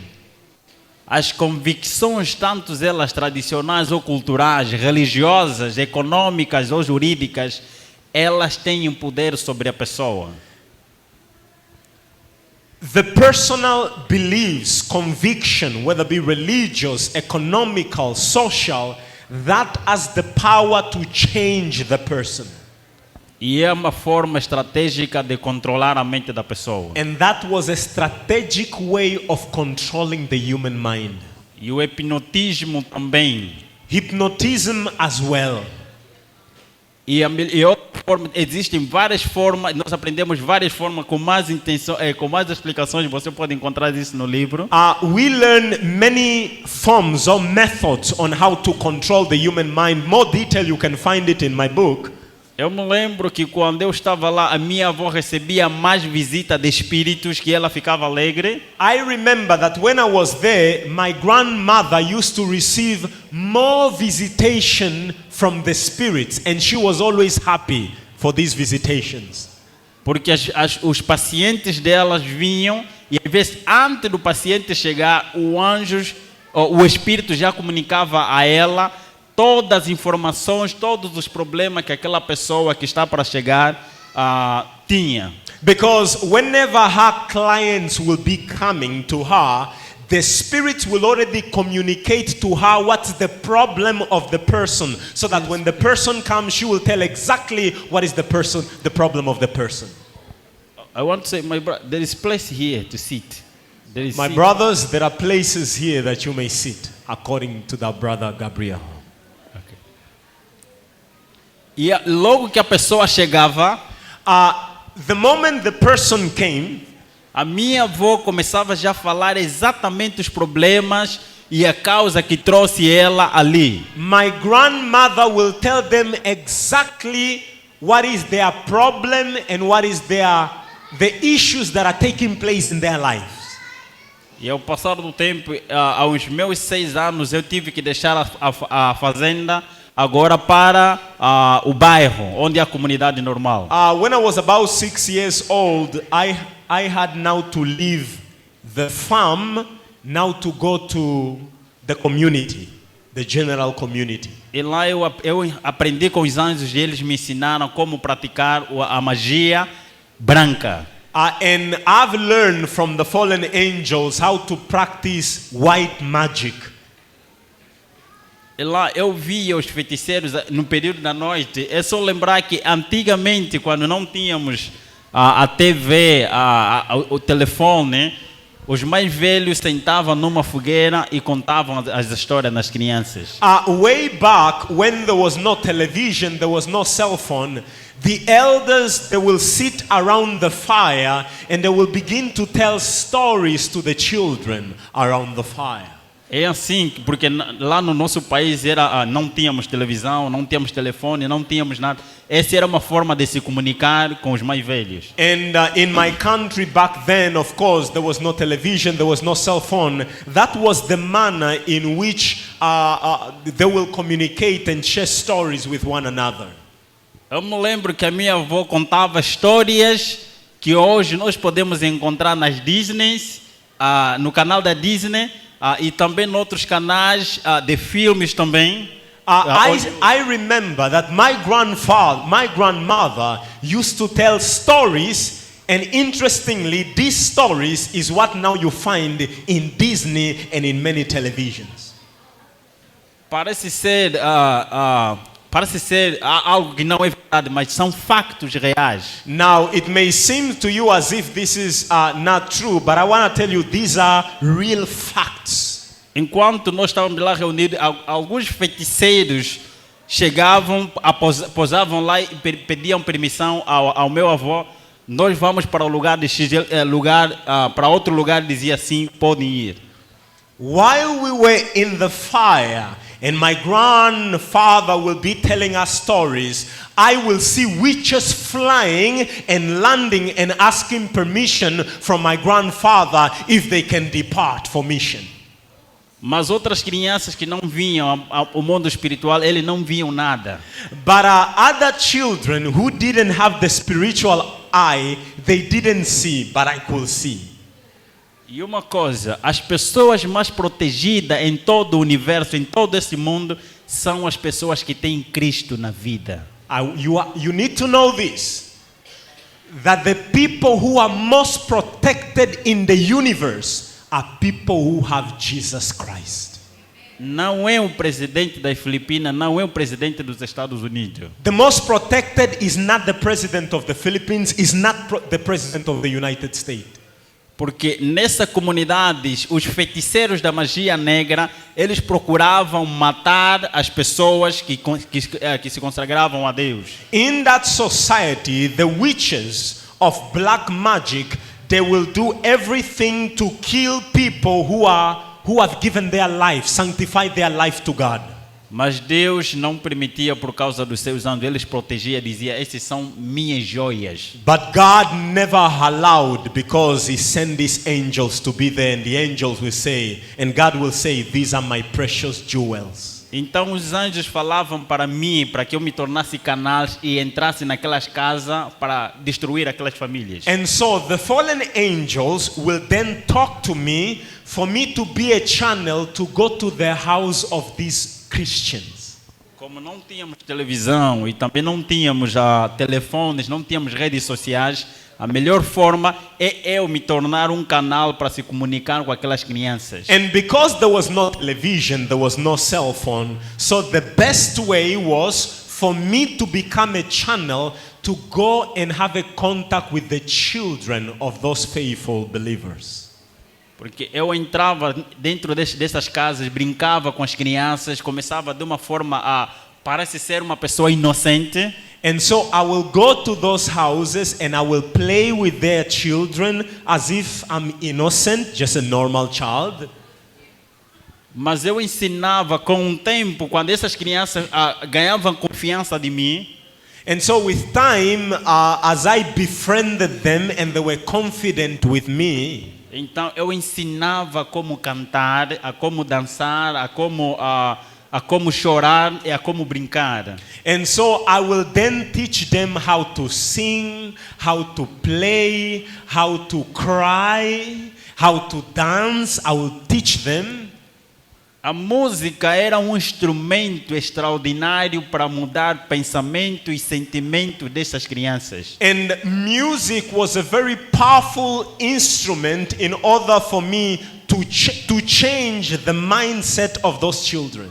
[SPEAKER 1] As convicções, tanto elas tradicionais ou culturais, religiosas, econômicas ou jurídicas, elas têm poder sobre a pessoa.
[SPEAKER 2] The personal beliefs, conviction, whether it be religious, economical, social, that has the power to change the person.
[SPEAKER 1] E é uma forma estratégica de controlar a mente da pessoa.
[SPEAKER 2] And that was a strategic way of controlling the human mind.
[SPEAKER 1] E o hipnotismo também.
[SPEAKER 2] Hypnotism as well.
[SPEAKER 1] E outra forma, existem várias formas, nós aprendemos várias formas com mais intenção, com mais explicações, você pode encontrar isso no livro.
[SPEAKER 2] We learn many forms or methods on how to control the human mind. More detail you can find it in my book.
[SPEAKER 1] Eu me lembro que quando eu estava lá, a minha avó recebia mais visita de espíritos que ela ficava alegre.
[SPEAKER 2] I remember that when I was there, my grandmother used to receive more visitation from the spirits, and she was always happy for these visitations.
[SPEAKER 1] Porque os pacientes delas vinham e às vezes antes do paciente chegar, o espírito já comunicava a ela todas as informações, todos os problemas que aquela pessoa que está para chegar tinha.
[SPEAKER 2] Because whenever her clients will be coming to her, the spirits will already communicate to her what's the problem of the person, so that when the person comes, she will tell exactly what is the problem of the person.
[SPEAKER 1] I want to say, my brother, there is place here to sit. There is
[SPEAKER 2] My
[SPEAKER 1] seat.
[SPEAKER 2] brothers, there are places here that you may sit, according to that brother Gabriel.
[SPEAKER 1] E logo que a pessoa chegava,
[SPEAKER 2] The moment the person came,
[SPEAKER 1] a minha avó começava já a falar exatamente os problemas e a causa que trouxe ela ali.
[SPEAKER 2] my grandmother will tell them exactly what is their problem and what is the issues that are taking place in their lives.
[SPEAKER 1] E ao passar do tempo, aos meus 6 anos, eu tive que deixar a fazenda agora para o bairro, onde é a comunidade normal.
[SPEAKER 2] When I was about 6 years old, I had now to leave the farm, now to go to the community, the general community.
[SPEAKER 1] E lá eu aprendi com os anjos e eles me ensinaram como praticar a magia branca.
[SPEAKER 2] And I've learned from the fallen angels how to practice white magic.
[SPEAKER 1] E lá eu via os feiticeiros no período da noite. É só lembrar que antigamente, quando não tínhamos a TV, o telefone, os mais velhos sentavam numa fogueira e contavam as histórias nas crianças.
[SPEAKER 2] Way back, when there was no television, there was no cell phone, the elders, they will sit around the fire and they will begin to tell stories to the children around the fire.
[SPEAKER 1] É assim, porque lá no nosso país não tínhamos televisão, não tínhamos telefone, não tínhamos nada. Essa era uma forma de se comunicar com os mais velhos.
[SPEAKER 2] And in my country back then, of course, there was no television, there was no cell phone. That was the manner in which they will communicate and share stories with one another.
[SPEAKER 1] Eu me lembro que a minha avó contava histórias que hoje nós podemos encontrar nas Disneys, no canal da Disney, e também em outros canais de filmes também.
[SPEAKER 2] I remember that my grandmother used to tell stories, and interestingly, these stories is what now you find in Disney and in many televisions.
[SPEAKER 1] Parece ser algo que não é verdade, mas são factos reais.
[SPEAKER 2] Now, it may seem to you as if this is not true, but I want to tell you these are real facts.
[SPEAKER 1] Enquanto nós estávamos lá reunidos, alguns feiticeiros chegavam, posavam lá e pediam permissão ao meu avô. Nós vamos para o lugar de para outro lugar, dizia assim, podem ir.
[SPEAKER 2] While we were in the fire, and my grandfather will be telling us stories, I will see witches flying and landing and asking permission from my grandfather if they can depart for mission.
[SPEAKER 1] Mas outras crianças que não vinham ao mundo espiritual, eles não viam nada.
[SPEAKER 2] But other children who didn't have the spiritual eye, they didn't see, but I could see.
[SPEAKER 1] E uma coisa, as pessoas mais protegidas em todo o universo, em todo esse mundo, são as pessoas que têm Cristo na vida.
[SPEAKER 2] You need to know this, that the people who are most protected in the universe are people who have Jesus Christ.
[SPEAKER 1] Não é o presidente das Filipinas, não é o presidente dos Estados Unidos.
[SPEAKER 2] The most protected is not the president of the Philippines, is not the president of the United States.
[SPEAKER 1] Porque nessa comunidade, os feiticeiros da magia negra, eles procuravam matar as pessoas que se consagravam a Deus.
[SPEAKER 2] In that society, the witches of black magic, they will do everything to kill people who have given their life, sanctified their life to God.
[SPEAKER 1] Mas Deus não permitia por causa dos seus anjos, eles protegia, dizia, esses são minhas joias.
[SPEAKER 2] But God never allowed, because He sent His angels to be there, and the angels will say, and God will say, these are my precious jewels.
[SPEAKER 1] Então os anjos falavam para mim, para que eu me tornasse canal e entrasse naquelas casas para destruir aquelas famílias.
[SPEAKER 2] And so the fallen angels will then talk to me for me to be a channel to go to the house of these Christians.
[SPEAKER 1] Como não tínhamos televisão e também não tínhamos telefones, não tínhamos redes sociais, a melhor forma é eu me tornar um canal para se comunicar com aquelas crianças.
[SPEAKER 2] And because there was no television, there was no cell phone, so the best way was for me to become a channel to go and have a contact with the children of those faithful believers.
[SPEAKER 1] Porque eu entrava dentro dessas casas, brincava com as crianças, começava de uma forma parece ser uma pessoa inocente.
[SPEAKER 2] And so I will go to those houses and I will play with their children as if I'm innocent, just a normal child.
[SPEAKER 1] Mas eu ensinava com o tempo, quando essas crianças ganhavam confiança de mim.
[SPEAKER 2] And so with time, as I befriended them and they were confident with me,
[SPEAKER 1] então eu ensinava como cantar, a como dançar, a como chorar e a como brincar.
[SPEAKER 2] and so I will then teach them how to sing, how to play, how to cry, how to dance. I will teach them.
[SPEAKER 1] A música era um instrumento extraordinário para mudar pensamento e sentimento dessas crianças.
[SPEAKER 2] And music was a very powerful instrument in order for me to change the mindset of those children.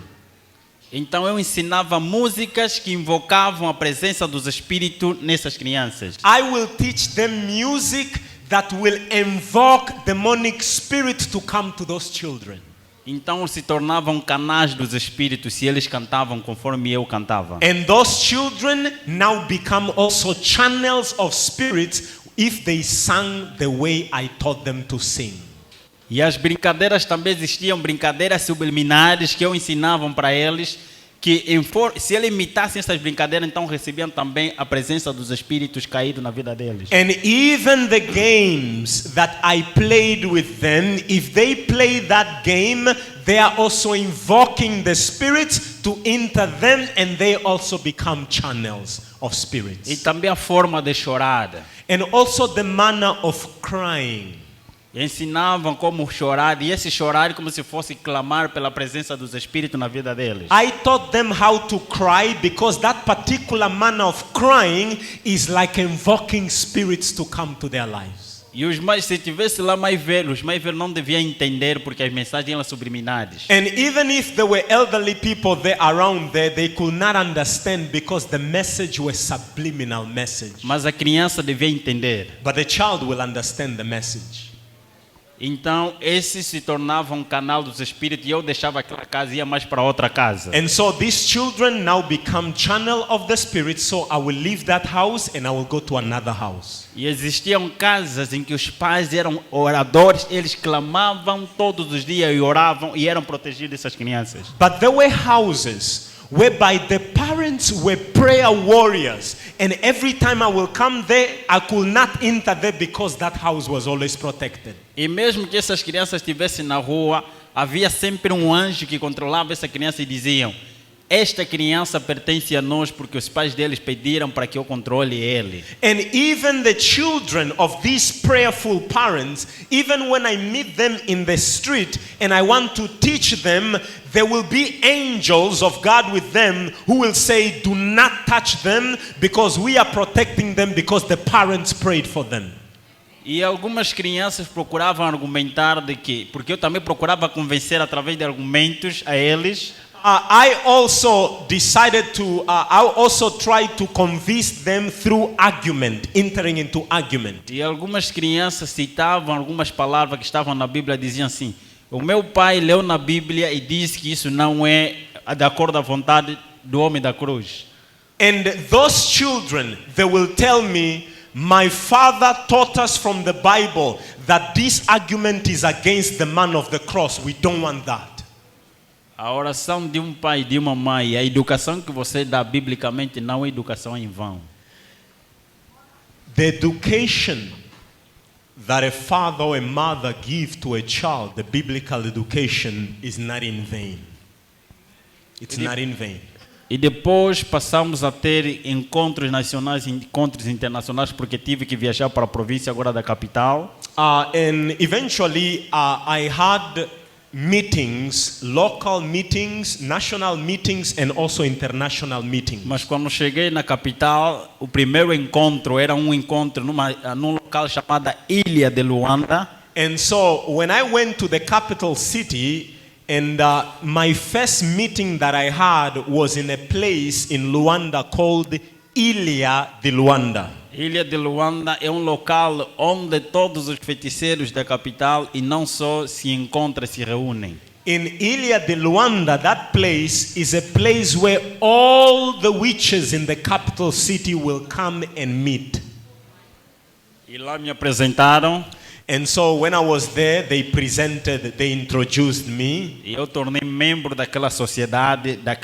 [SPEAKER 1] Então eu ensinava músicas que invocavam a presença dos espíritos nessas crianças.
[SPEAKER 2] I will teach them music that will invoke demonic spirit to come to those children.
[SPEAKER 1] Então se tornavam canais dos espíritos se eles cantavam conforme eu cantava.
[SPEAKER 2] And those children now become also channels of spirits if they sang the way I taught them to sing.
[SPEAKER 1] E as brincadeiras também existiam, brincadeiras subliminares que eu ensinava para eles, que se eles imitassem essas brincadeiras, então recebiam também a presença dos espíritos caídos na vida deles.
[SPEAKER 2] And even the games that I played with them, if they play that game, they are also invoking the spirits to enter them and they also become channels of
[SPEAKER 1] E
[SPEAKER 2] spirits.
[SPEAKER 1] também a forma de chorar.
[SPEAKER 2] And also the manner of crying.
[SPEAKER 1] E ensinavam como chorar, e esse chorar como se fosse clamar pela presença dos espíritos na vida deles.
[SPEAKER 2] I taught them how to cry because that particular manner of crying is like invoking spirits to come to their lives.
[SPEAKER 1] E os mais, se tivesse lá mais velhos, os mais velhos não deviam entender porque as mensagens eram subliminares.
[SPEAKER 2] And even if there were elderly people there around there, they could not understand because the message was subliminal message.
[SPEAKER 1] Mas a criança devia entender.
[SPEAKER 2] But the child will understand the message.
[SPEAKER 1] Então, esse se tornava um canal dos espíritos e eu deixava aquela casa e ia mais para outra casa.
[SPEAKER 2] And so these children now become channel of the spirit, so I will leave that house and I will go to another house.
[SPEAKER 1] E existiam casas em que os pais eram oradores, eles clamavam todos os dias e oravam e eram protegidos dessas crianças.
[SPEAKER 2] But there were houses whereby the parents were prayer warriors, and every time I will come there, I could not enter there because that house was always protected.
[SPEAKER 1] E mesmo que essas crianças estivessem na rua, havia sempre um anjo que controlava essa criança e diziam: esta criança pertence a nós porque os pais deles pediram para que eu controle ele.
[SPEAKER 2] And even the children of these prayerful parents, even when I meet them in the street and I want to teach them, there will be angels of God with them who will say, do not touch them because we are protecting them because the parents prayed for them.
[SPEAKER 1] E algumas crianças procuravam argumentar de que, porque eu também procurava convencer através de argumentos a eles.
[SPEAKER 2] I also decided to, I also tried to convince them through argument, entering into argument.
[SPEAKER 1] E algumas crianças citavam algumas palavras que estavam na Bíblia e diziam assim: o meu pai leu na Bíblia e disse que isso não é de acordo à vontade do homem da cruz.
[SPEAKER 2] And those children, they will tell me, my father taught us from the Bible that this argument is against the man of the cross. We don't want that.
[SPEAKER 1] A oração de um pai e de uma mãe, a educação que você dá biblicamente não é educação em vão.
[SPEAKER 2] The education that a father or a mother give to a child, the biblical education, is not in vain. It's not in vain.
[SPEAKER 1] E depois passamos a ter encontros nacionais e encontros internacionais, porque tive que viajar para a província agora da capital.
[SPEAKER 2] And eventually I had meetings, local meetings, national meetings and also international meetings.
[SPEAKER 1] Mas quando cheguei na capital, o primeiro encontro era um encontro num local chamado Ilha de Luanda.
[SPEAKER 2] And so when I went to the capital city, and my first meeting that I had was in a place in Luanda called Ilha de Luanda.
[SPEAKER 1] Ilha de Luanda é um local onde todos os feiticeiros da capital e não só se encontram, se reúnem.
[SPEAKER 2] In Ilha de Luanda, that place is a place where all the witches in the capital city will come and meet.
[SPEAKER 1] E lá me apresentaram.
[SPEAKER 2] And so when I was there, they introduced me.
[SPEAKER 1] E eu tornei membro daquela sociedade da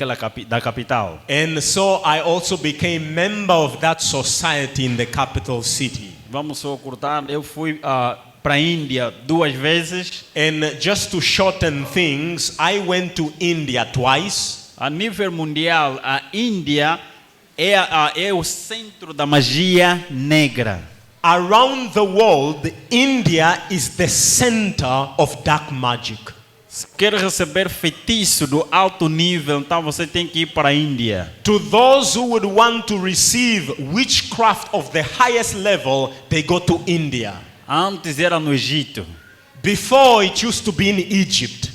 [SPEAKER 1] capital.
[SPEAKER 2] And so I also became member of that society in the capital city.
[SPEAKER 1] Vamos só cortar, eu fui para a Índia 2 vezes.
[SPEAKER 2] And just to shorten things, I went to India twice.
[SPEAKER 1] A nível mundial, a Índia é o centro da magia negra.
[SPEAKER 2] Around the world, India is the center of dark magic.
[SPEAKER 1] Se quer receber feitiço do alto nível, então você tem que ir para a Índia.
[SPEAKER 2] To those who would want to receive witchcraft of the highest level, they go to India.
[SPEAKER 1] Antes era no Egito.
[SPEAKER 2] Before, it used to be in Egypt.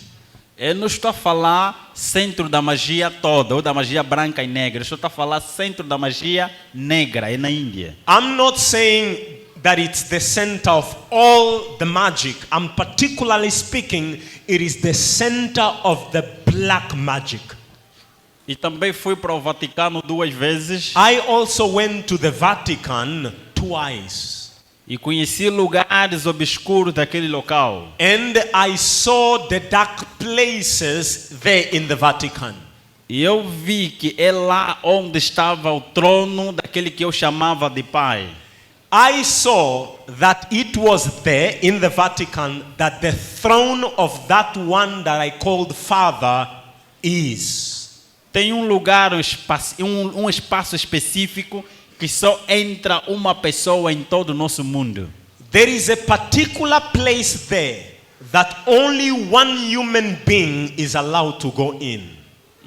[SPEAKER 1] Eu não estou a falar centro da magia toda, ou da magia branca e negra. Eu estou a falar centro da magia negra, é na Índia.
[SPEAKER 2] I'm not saying that it's the center of all the magic. I'm particularly speaking, it is the center of the black magic.
[SPEAKER 1] E também fui para o Vaticano 2 vezes.
[SPEAKER 2] I also went to the Vatican twice.
[SPEAKER 1] E conheci lugares obscuros daquele local.
[SPEAKER 2] And I saw the dark places there in the Vatican.
[SPEAKER 1] E eu vi que é lá onde estava o trono daquele que eu chamava de pai.
[SPEAKER 2] I saw that it was there in the Vatican that the throne of that one that I called Father is.
[SPEAKER 1] Tem um lugar, um espaço específico que só entra uma pessoa em todo o nosso mundo.
[SPEAKER 2] There is a particular place there that only one human being is allowed to go in.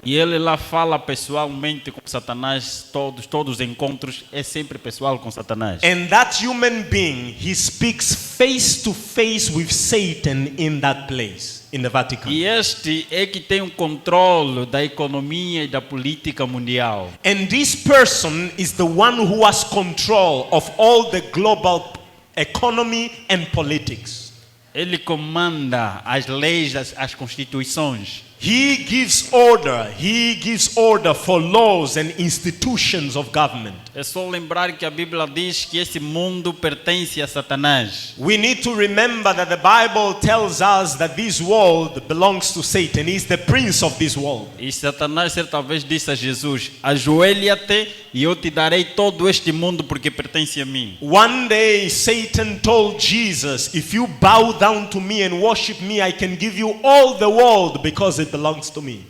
[SPEAKER 1] E ele lá fala pessoalmente com Satanás, todos os encontros é sempre pessoal com Satanás.
[SPEAKER 2] And that human being, he speaks face to face with Satan in that place, in the Vatican.
[SPEAKER 1] E este é que tem o controle da economia e da política mundial.
[SPEAKER 2] And this person is the one who has control of all the global economy and politics.
[SPEAKER 1] Ele comanda as leis, as constituições.
[SPEAKER 2] He gives order for laws and institutions of government.
[SPEAKER 1] É só lembrar que a Bíblia diz que esse mundo pertence a Satanás.
[SPEAKER 2] We need to remember that the Bible tells us that this world belongs to Satan. He is the prince of this world.
[SPEAKER 1] E Satanás certa vez disse a Jesus: ajoelha-te e eu te darei todo este mundo porque pertence a mim.
[SPEAKER 2] One day Satan told Jesus, if you bow down to me and worship me, I can give you all the world because it belongs to me.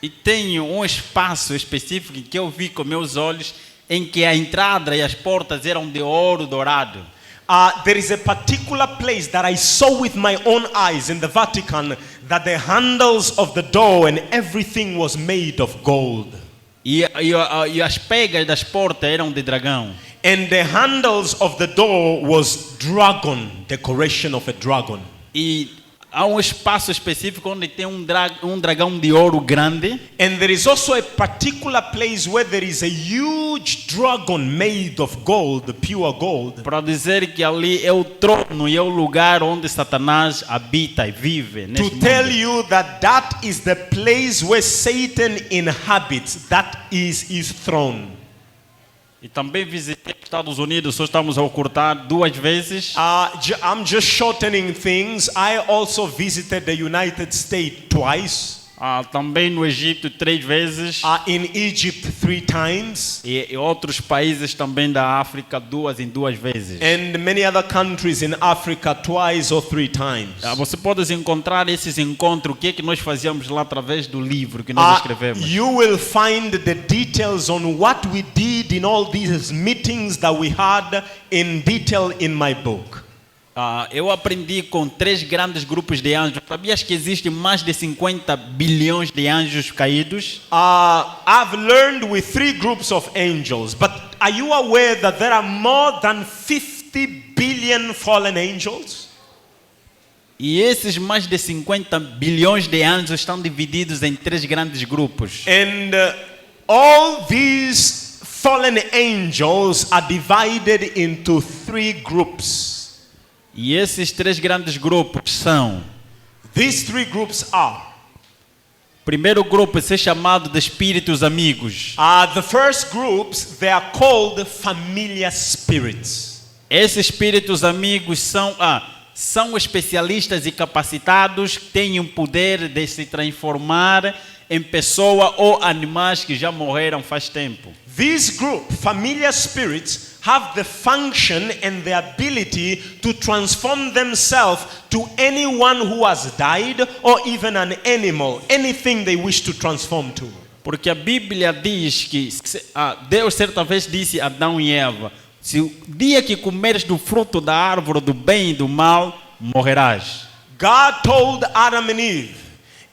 [SPEAKER 1] E tenho um espaço específico que eu vi com meus olhos, em que a entrada e as portas eram de ouro dourado.
[SPEAKER 2] There is a particular place that I saw with my own eyes in the Vatican, that the handles of the door and everything was made of gold.
[SPEAKER 1] E as pegas das portas eram de dragão.
[SPEAKER 2] And the handles of the door was dragon, decoration of a dragon.
[SPEAKER 1] E há um espaço específico onde tem um dragão de ouro grande.
[SPEAKER 2] And there is also a particular place where there is a huge dragon made of gold, pure gold.
[SPEAKER 1] Para dizer que ali é o trono e é o lugar onde Satanás habita e vive.
[SPEAKER 2] To tell you that that is the place where Satan inhabits, that is his throne.
[SPEAKER 1] E também visitei os Estados Unidos, só estamos a ocultar 2 vezes.
[SPEAKER 2] I'm just shortening things. I also visited the United States twice.
[SPEAKER 1] Também no Egito 3 vezes.
[SPEAKER 2] In Egypt 3 times.
[SPEAKER 1] E outros países também da África 2 vezes.
[SPEAKER 2] And many other countries in Africa 2 or 3 times.
[SPEAKER 1] Você pode encontrar esses encontros, o que é que nós fazíamos lá através do livro que nós escrevemos.
[SPEAKER 2] You will find the details on what we did in all these meetings that we had in detail in my book.
[SPEAKER 1] Eu aprendi com 3 grandes grupos de anjos. Sabias que existem mais de 50 bilhões de anjos caídos?
[SPEAKER 2] I've learned with 3 groups of angels, but are you aware that there are more than 50 billion fallen angels?
[SPEAKER 1] E esses mais de 50 bilhões de anjos estão divididos em 3 grandes grupos.
[SPEAKER 2] And all these fallen angels are divided into 3 groups.
[SPEAKER 1] E esses 3 grandes grupos são.
[SPEAKER 2] These 3 groups are.
[SPEAKER 1] Primeiro grupo é chamado de espíritos amigos.
[SPEAKER 2] The first groups, they are called familiar spirits.
[SPEAKER 1] Esses espíritos amigos são especialistas e capacitados, têm o poder de se transformar em pessoa ou animais que já morreram faz tempo.
[SPEAKER 2] This group, familiar spirits, have the function and the ability to transform themselves to anyone who has died or even an animal, anything they wish to transform to.
[SPEAKER 1] Porque a Bíblia diz que Deus certa vez disse a Adão e Eva: se o dia que comeres do fruto da árvore do bem e do mal, morrerás.
[SPEAKER 2] God told Adam and Eve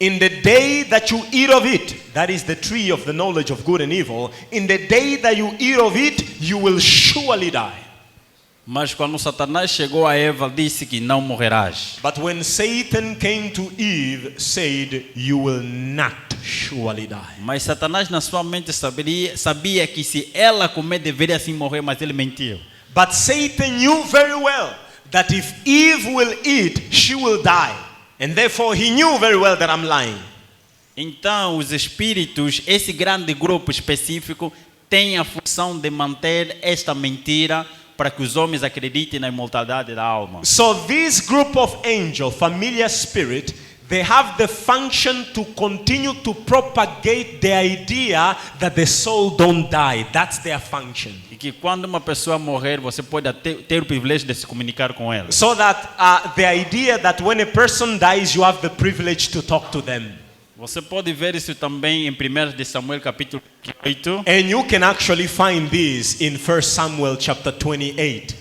[SPEAKER 2] In the day that you eat of it, that is the tree of the knowledge of good and evil, in the day that you eat of it, you will surely die.
[SPEAKER 1] Mas quando Satanás chegou a Eva, disse que não morrerás.
[SPEAKER 2] But when Satan came to Eve, said, you will not surely die.
[SPEAKER 1] Mas Satanás na sua mente sabia que se ela comer deveria sim morrer, mas ele mentiu.
[SPEAKER 2] But Satan knew very well that if Eve will eat, she will die. And therefore he knew very well that I'm lying.
[SPEAKER 1] Então os espíritos, esse grande grupo específico, tem a função de manter esta mentira para que os homens acreditem na imortalidade da alma.
[SPEAKER 2] So this group of angels, familiar spirit, they have the function to continue to propagate the idea that the soul don't die. That's their function.
[SPEAKER 1] E que quando uma pessoa morrer, você pode ter o privilégio de se comunicar com ela.
[SPEAKER 2] So that the idea that when a person dies, you have the privilege to talk to them.
[SPEAKER 1] Você pode ver isso também em 1 de Samuel capítulo 8.
[SPEAKER 2] And you can actually find this in 1 Samuel chapter 28.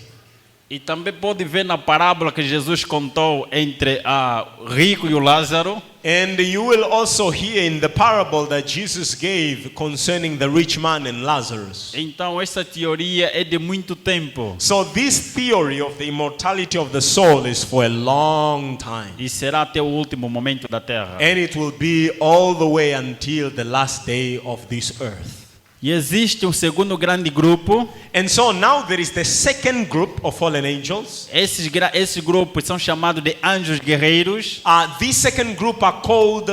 [SPEAKER 1] E também pode ver na parábola que Jesus contou entre o rico e o Lázaro.
[SPEAKER 2] And you will also hear in the parable that Jesus gave concerning the rich man and Lazarus.
[SPEAKER 1] Então essa teoria é de muito tempo.
[SPEAKER 2] So this theory of the immortality of the soul is for a long time.
[SPEAKER 1] E será até o último momento da terra.
[SPEAKER 2] And it will be all the way until the last day of this earth.
[SPEAKER 1] E existe um segundo grande grupo.
[SPEAKER 2] And so now there is the second group of fallen angels.
[SPEAKER 1] Esses grupos são chamados de anjos guerreiros.
[SPEAKER 2] This second group are called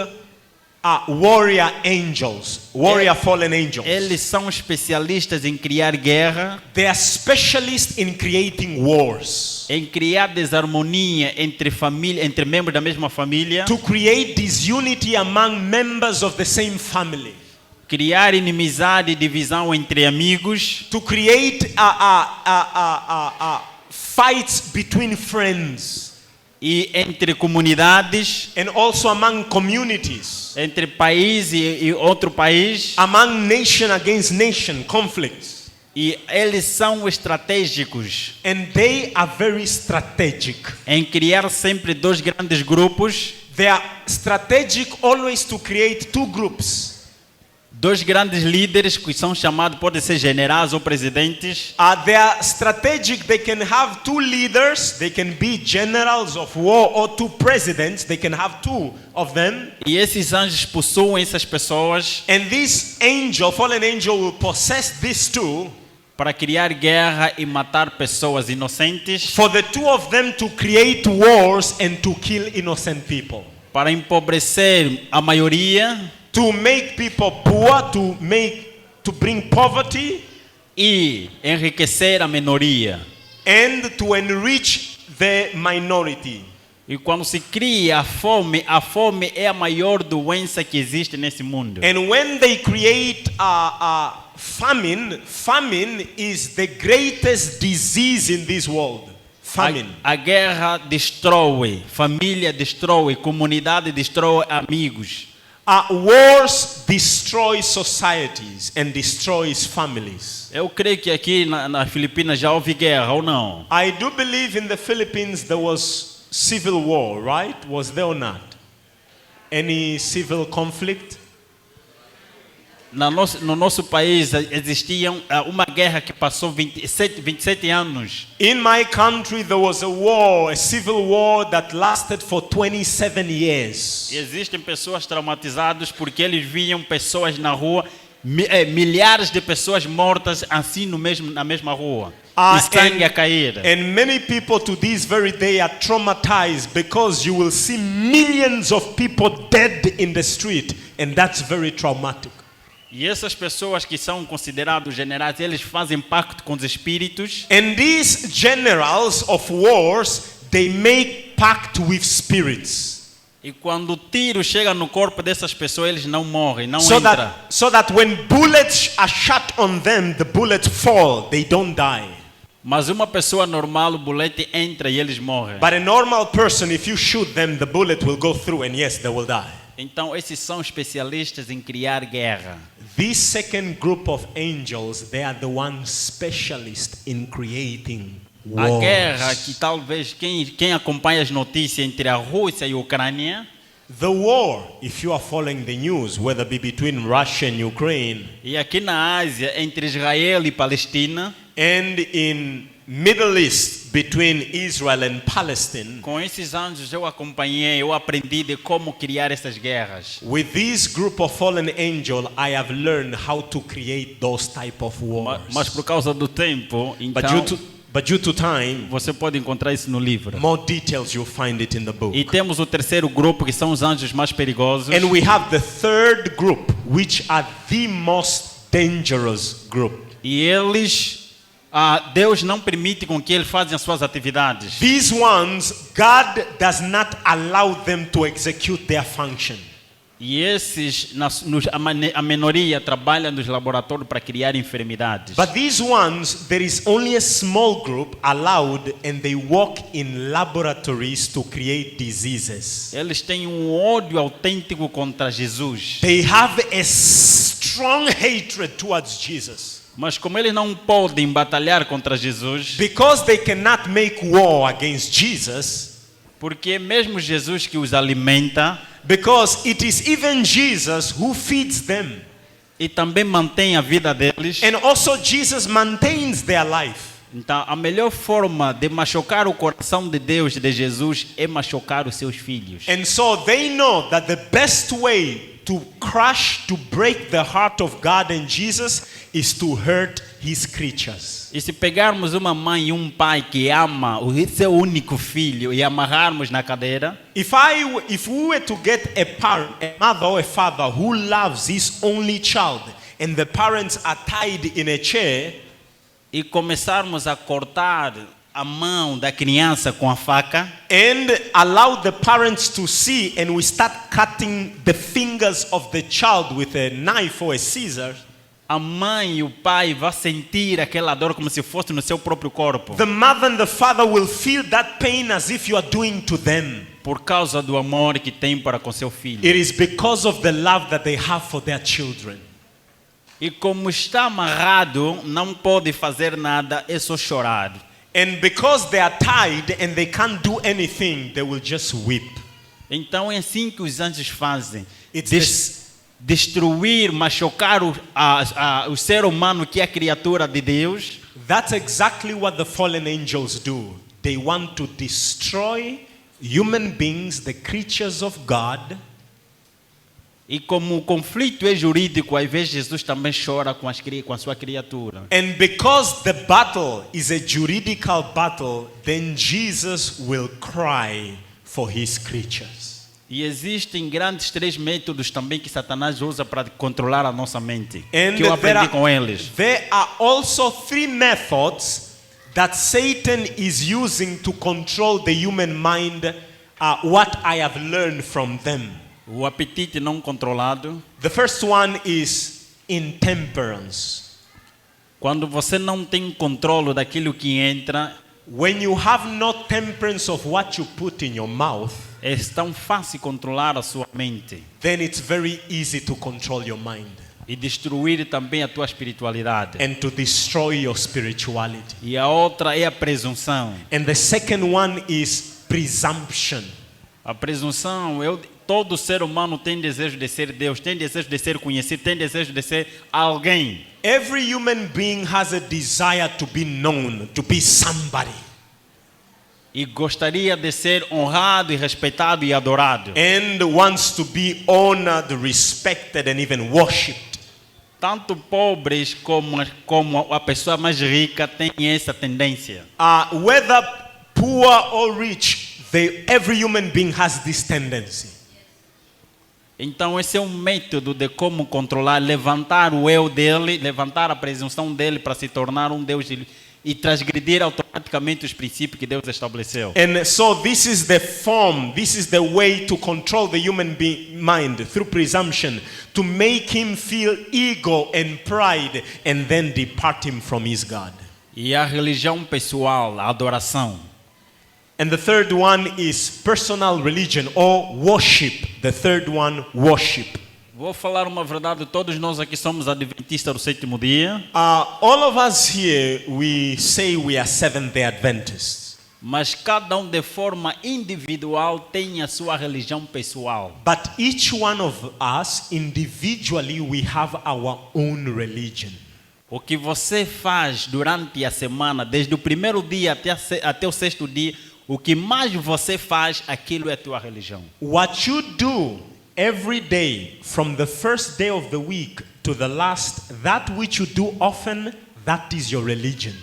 [SPEAKER 2] warrior angels, warrior fallen angels.
[SPEAKER 1] Eles são especialistas em criar guerra,
[SPEAKER 2] They are specialists in creating wars,
[SPEAKER 1] em criar desarmonia entre membros da mesma família,
[SPEAKER 2] to create disunity among members of the same family,
[SPEAKER 1] criar inimizade e divisão entre amigos,
[SPEAKER 2] to create fights between friends,
[SPEAKER 1] e entre comunidades,
[SPEAKER 2] and also among communities,
[SPEAKER 1] entre país e outro país.
[SPEAKER 2] among nation against nation conflicts.
[SPEAKER 1] E eles são estratégicos
[SPEAKER 2] And they are very strategic.
[SPEAKER 1] em criar sempre dois grandes grupos,
[SPEAKER 2] They are strategic always to create two groups.
[SPEAKER 1] dois grandes líderes que são chamados, podem ser generais ou presidentes.
[SPEAKER 2] They are strategic. They can have two leaders. They can be generals of war or two presidents. They can have two of them.
[SPEAKER 1] E esses anjos possuem essas pessoas
[SPEAKER 2] And this angel, fallen angel, will possess these two
[SPEAKER 1] para criar guerra e matar pessoas inocentes,
[SPEAKER 2] for the two of them to create wars and to kill innocent people.
[SPEAKER 1] para empobrecer a maioria
[SPEAKER 2] To make people poor, to bring poverty,
[SPEAKER 1] e enriquecer a minoria.
[SPEAKER 2] and to enrich the minority.
[SPEAKER 1] E quando se cria a fome é a maior doença que existe nesse mundo.
[SPEAKER 2] And when they create famine is the greatest disease in this world. Famine.
[SPEAKER 1] A guerra destrói, família destrói, comunidade destrói, amigos.
[SPEAKER 2] Wars destroy societies and destroys families.
[SPEAKER 1] Eu creio que aqui na Filipinas já houve guerra, ou não?
[SPEAKER 2] I do believe in the Philippines there was civil war, right? Was there or not? Any civil conflict?
[SPEAKER 1] No nosso país existia uma guerra que passou 27 anos.
[SPEAKER 2] In my country there was a war, a civil war that lasted for 27 years.
[SPEAKER 1] E existem pessoas traumatizadas porque eles viam pessoas na rua, milhares de pessoas mortas assim na mesma rua. E sangue a cair.
[SPEAKER 2] And many people to this very day are traumatized because you will see millions of people dead in the street, and that's very traumatic.
[SPEAKER 1] E essas pessoas que são considerados generais, eles fazem pacto com os espíritos.
[SPEAKER 2] And these generals of wars, they make pact with spirits.
[SPEAKER 1] E quando o tiro chega no corpo dessas pessoas, eles não morrem, não entram.
[SPEAKER 2] So that when bullets are shot on them, the bullets fall, they don't die.
[SPEAKER 1] Mas uma pessoa normal, o bullet entra e eles morrem.
[SPEAKER 2] But a normal person, if you shoot them, the bullet will go through and yes, they will die.
[SPEAKER 1] Então esses são especialistas em criar guerra.
[SPEAKER 2] This second group of angels, they are the ones specialists in creating wars.
[SPEAKER 1] A guerra que talvez quem acompanha as notícias entre a Rússia e a Ucrânia,
[SPEAKER 2] The war, if you are following the news, whether it be between Russia and Ukraine,
[SPEAKER 1] E aqui na Ásia, entre Israel e Palestina,
[SPEAKER 2] and in Middle East between Israel and Palestine,
[SPEAKER 1] com esses anos eu acompanhei, eu aprendi de como criar essas guerras.
[SPEAKER 2] with this group of fallen angels, I have learned how to create those type of wars.
[SPEAKER 1] Mas por causa do tempo,
[SPEAKER 2] But
[SPEAKER 1] então
[SPEAKER 2] due to time,
[SPEAKER 1] você pode encontrar isso no livro.
[SPEAKER 2] more details you'll find it in the book.
[SPEAKER 1] E temos o terceiro grupo, que são os anjos mais perigosos.
[SPEAKER 2] And we have the third group, which are the most dangerous group.
[SPEAKER 1] E eles, Deus não permite com que eles façam as suas atividades.
[SPEAKER 2] These ones, God does not allow them to execute their function.
[SPEAKER 1] E esses, a minoria, trabalha nos laboratórios para criar enfermidades.
[SPEAKER 2] But these ones, there is only a small group allowed, and they work in laboratories to create diseases.
[SPEAKER 1] Eles têm um ódio autêntico contra Jesus.
[SPEAKER 2] They have a strong hatred towards Jesus.
[SPEAKER 1] Mas como eles não podem batalhar contra Jesus,
[SPEAKER 2] Because they cannot make war against Jesus,
[SPEAKER 1] porque mesmo Jesus que os alimenta
[SPEAKER 2] because it is even Jesus who feeds them.
[SPEAKER 1] e também mantém a vida deles,
[SPEAKER 2] And also Jesus maintains their life.
[SPEAKER 1] então a melhor forma de machucar o coração de Deus, de Jesus, é machucar os seus filhos.
[SPEAKER 2] And so they know that the best way to crush, to break the heart of God and Jesus is to hurt his creatures.
[SPEAKER 1] E se pegarmos uma mãe e um pai que ama o seu único filho e amarrarmos na cadeira,
[SPEAKER 2] If we were to get a mother or a father who loves his only child, and the parents are tied in a chair,
[SPEAKER 1] e começarmos a cortar a mão da criança com a faca,
[SPEAKER 2] and allow the parents to see, and we start cutting the fingers of the child with a knife or a scissors,
[SPEAKER 1] a mãe e o pai vão sentir aquela dor como se fosse no seu próprio corpo,
[SPEAKER 2] the mother and the father will feel that pain as if you are doing to them.
[SPEAKER 1] por causa do amor que tem para com seu filho.
[SPEAKER 2] It is because of the love that they have for their children.
[SPEAKER 1] E como está amarrado, não pode fazer nada, é só chorar.
[SPEAKER 2] And because they are tied and they can't do anything, they will just weep.
[SPEAKER 1] Então é assim que os anjos fazem.
[SPEAKER 2] It's
[SPEAKER 1] Destruir, machucar o ser humano, que é a criatura de Deus.
[SPEAKER 2] That's exactly what the fallen angels do. They want to destroy human beings, the creatures of God.
[SPEAKER 1] E como o conflito é jurídico, às vezes Jesus também chora com a sua criatura.
[SPEAKER 2] And because the battle is a juridical battle, then Jesus will cry for his creatures.
[SPEAKER 1] E existem grandes 3 métodos também que Satanás usa para controlar a nossa mente,
[SPEAKER 2] And
[SPEAKER 1] que eu aprendi com eles.
[SPEAKER 2] there are also 3 methods that Satan is using to control the human mind, what I have learned from them.
[SPEAKER 1] O apetite não controlado,
[SPEAKER 2] The first one is intemperance.
[SPEAKER 1] quando você não tem controle daquilo que entra,
[SPEAKER 2] When you have no temperance of what you put in your mouth,
[SPEAKER 1] é tão fácil controlar a sua mente
[SPEAKER 2] then it's very easy to control your mind
[SPEAKER 1] e destruir também a tua espiritualidade.
[SPEAKER 2] and to destroy your spirituality.
[SPEAKER 1] E a outra é a presunção.
[SPEAKER 2] And the second one is presumption.
[SPEAKER 1] A presunção, todo ser humano tem desejo de ser Deus, tem desejo de ser conhecido, tem desejo de ser alguém.
[SPEAKER 2] Every human being has a desire to be known, to be somebody.
[SPEAKER 1] E gostaria de ser honrado e respeitado e adorado.
[SPEAKER 2] And wants to be honored, respected, and even worshipped.
[SPEAKER 1] Tanto pobres como a pessoa mais rica tem essa tendência.
[SPEAKER 2] Whether poor or rich, every human being has this tendency.
[SPEAKER 1] Então esse é um método de como controlar, levantar o eu dele, levantar a presunção dele para se tornar um Deus e transgredir automaticamente os princípios que Deus estabeleceu.
[SPEAKER 2] And so this is the form, this is the way to control the human mind through presumption, to make him feel ego and pride and then depart him from his God.
[SPEAKER 1] E a religião pessoal, a adoração.
[SPEAKER 2] And the third one is personal religion or worship. The third one, worship.
[SPEAKER 1] Vou falar uma verdade, todos nós aqui somos adventistas do 7º dia.
[SPEAKER 2] All of us here, we say we are Seventh-day Adventists.
[SPEAKER 1] Mas cada de forma individual tem a sua religião pessoal.
[SPEAKER 2] But each one of us, individually, we have our own religion.
[SPEAKER 1] O que você faz durante a semana, desde o primeiro dia até o sexto dia, o que mais você faz, aquilo é a tua religião.
[SPEAKER 2] What you do every day, from the first day of the week to the last, that which you do often, that is your religion.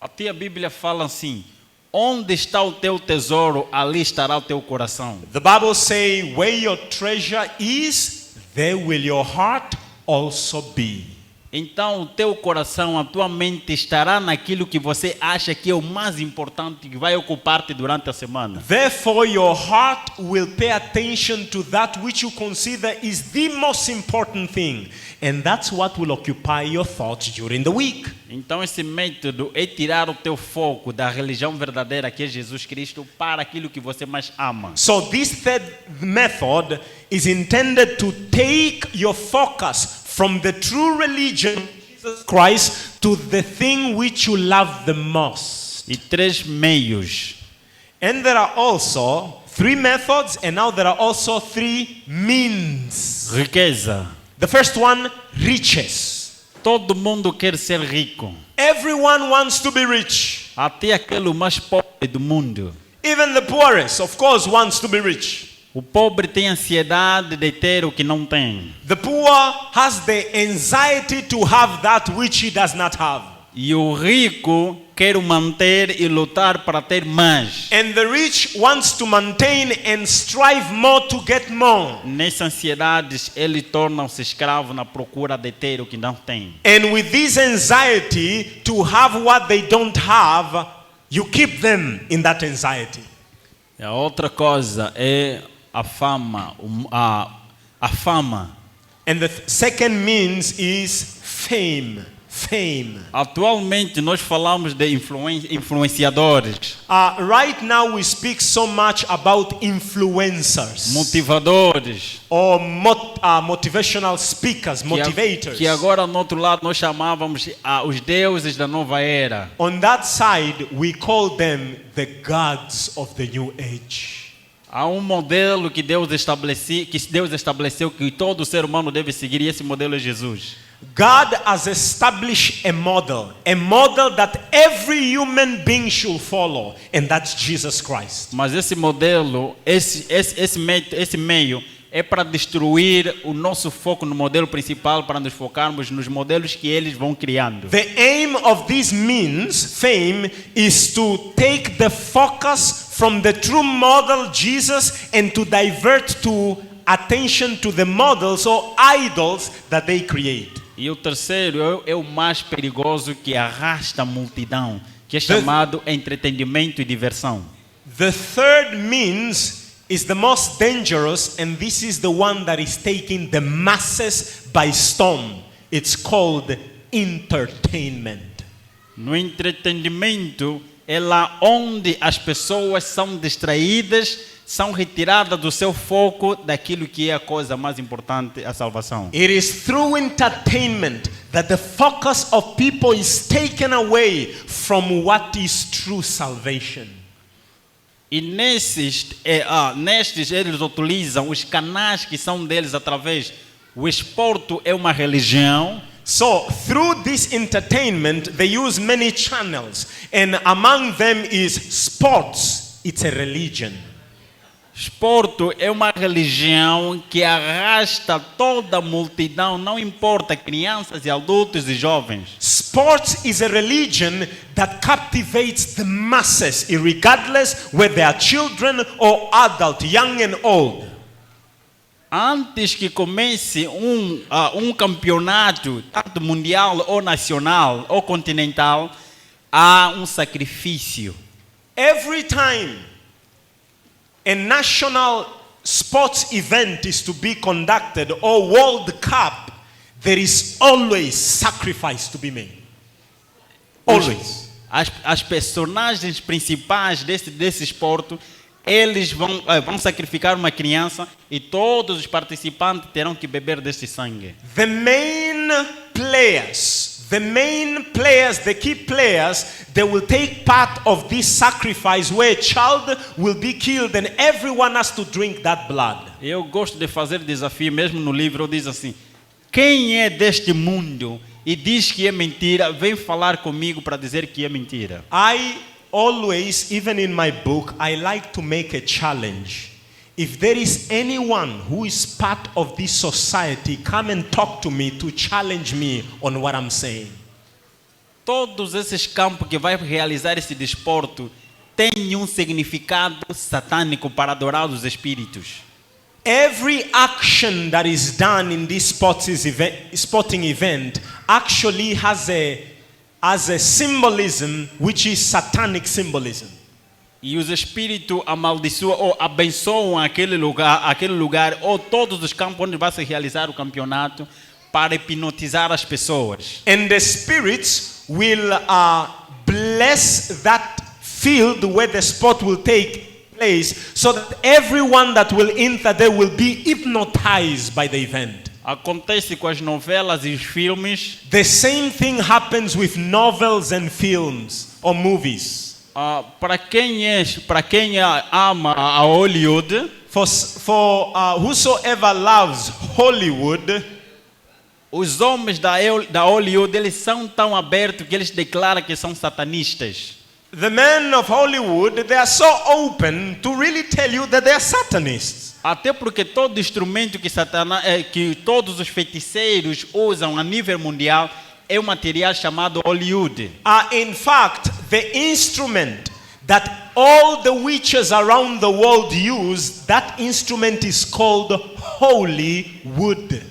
[SPEAKER 1] Até a Bíblia fala assim: onde está o teu tesouro, ali estará o teu coração.
[SPEAKER 2] The Bible says, where your treasure is, there will your heart also be.
[SPEAKER 1] Então o teu coração, a tua mente estará naquilo que você acha que é o mais importante, que vai ocupar-te durante a semana.
[SPEAKER 2] Therefore, your heart will pay attention to that which you consider is the most important thing. And that's what will occupy your thoughts during the week.
[SPEAKER 1] Então esse método é tirar o teu foco da religião verdadeira, que é Jesus Cristo, para aquilo que você mais ama.
[SPEAKER 2] So this third method is intended to take your focus from the true religion of Jesus Christ to the thing which you love the most.
[SPEAKER 1] E 3 meios.
[SPEAKER 2] And there are also 3 methods, and now there are also 3 means.
[SPEAKER 1] Riqueza.
[SPEAKER 2] The first one, riches.
[SPEAKER 1] Todo mundo quer ser rico.
[SPEAKER 2] Everyone wants to be rich.
[SPEAKER 1] Até aquele mais pobre do mundo.
[SPEAKER 2] Even the poorest, of course, wants to be rich.
[SPEAKER 1] O pobre tem ansiedade de ter o que não tem.
[SPEAKER 2] The poor has the anxiety to have that which he does not have.
[SPEAKER 1] E o rico quer manter e lutar para ter mais.
[SPEAKER 2] And the rich wants to maintain and strive more to get more.
[SPEAKER 1] Nessas ansiedades, ele torna-se escravo na procura de ter o que não tem.
[SPEAKER 2] And with this anxiety to have what they don't have, you keep them in that anxiety.
[SPEAKER 1] E a outra coisa é a fama, a fama.
[SPEAKER 2] And the second means is fame. Fame.
[SPEAKER 1] Atualmente nós falamos de influenciadores,
[SPEAKER 2] Right now we speak so much about influencers
[SPEAKER 1] motivadores,
[SPEAKER 2] or motivational speakers, motivators.
[SPEAKER 1] que agora no outro lado nós chamávamos os deuses da nova era.
[SPEAKER 2] On that side, we call them the gods of the new age.
[SPEAKER 1] Há modelo que Deus estabeleceu que todo ser humano deve seguir, e esse modelo é Jesus.
[SPEAKER 2] God has established a model that every human being should follow, and that's Jesus Christ.
[SPEAKER 1] Mas esse modelo, esse meio é para destruir o nosso foco no modelo principal, para nos focarmos nos modelos que eles vão criando.
[SPEAKER 2] The aim of this means, fame, is to take the focus from the true model Jesus and to divert to attention to the models or idols that they create.
[SPEAKER 1] E o terceiro é o mais perigoso, que arrasta a multidão, que é chamado entretenimento e diversão.
[SPEAKER 2] The third means is the most dangerous, and this is the one that is taking the masses by storm. It's called entertainment.
[SPEAKER 1] No entretenimento é lá onde as pessoas são distraídas, são retiradas do seu foco daquilo que é a coisa mais importante, a salvação.
[SPEAKER 2] It is through entertainment that the focus of people is taken away from what is true salvation.
[SPEAKER 1] E nestes eles utilizam os canais que são deles através. O esporte é uma religião.
[SPEAKER 2] So through this entertainment they use many channels, and among them is sports. It's a religion.
[SPEAKER 1] Esporte é uma religião que arrasta toda a multidão, não importa crianças e adultos e jovens.
[SPEAKER 2] Sports is a religion that captivates the masses, regardless whether they are children or adult, young and old.
[SPEAKER 1] Antes que comece um campeonato, tanto mundial ou nacional ou continental, há sacrifício.
[SPEAKER 2] Every time a national sports event is to be conducted or World Cup, there is always sacrifice to be made. Always.
[SPEAKER 1] As personagens principais desse esporte, eles vão sacrificar uma criança e todos os participantes terão que beber deste sangue.
[SPEAKER 2] The main players, the main players, the key players, they will take part of this sacrifice where a child will be killed and everyone has to drink that blood.
[SPEAKER 1] Eu gosto de fazer desafio, mesmo no livro diz assim: quem é deste mundo e diz que é mentira, vem falar comigo para dizer que é mentira.
[SPEAKER 2] I always, even in my book, I like to make a challenge. If there is anyone who is part of this society, come and talk to me to challenge me on what I'm saying.
[SPEAKER 1] Todos esses campos que vai realizar esse desporto têm um significado satânico para adorar os espíritos.
[SPEAKER 2] Every action that is done in this sporting event actually has a symbolism which is satanic symbolism.
[SPEAKER 1] E os espíritos amaldiçoam ou abençoam aquele lugar ou todos os campos onde vai se realizar o campeonato para hipnotizar as pessoas.
[SPEAKER 2] And the spirits will bless that field where the sport will take place, so that everyone that will enter there will be hypnotized by the event.
[SPEAKER 1] Acontece com as novelas e os filmes.
[SPEAKER 2] The same thing happens with novels and films or movies.
[SPEAKER 1] Para quem ama a Hollywood,
[SPEAKER 2] For whosoever loves Hollywood,
[SPEAKER 1] os homens da Hollywood, eles são tão abertos que eles declaram que são satanistas.
[SPEAKER 2] the men of Hollywood, they are so open to really tell you that they are Satanists.
[SPEAKER 1] Até porque todo instrumento que todos os feiticeiros usam a nível mundial é um material chamado Hollywood.
[SPEAKER 2] In fact, the instrument that all the witches around the world use, that instrument is called holy wood.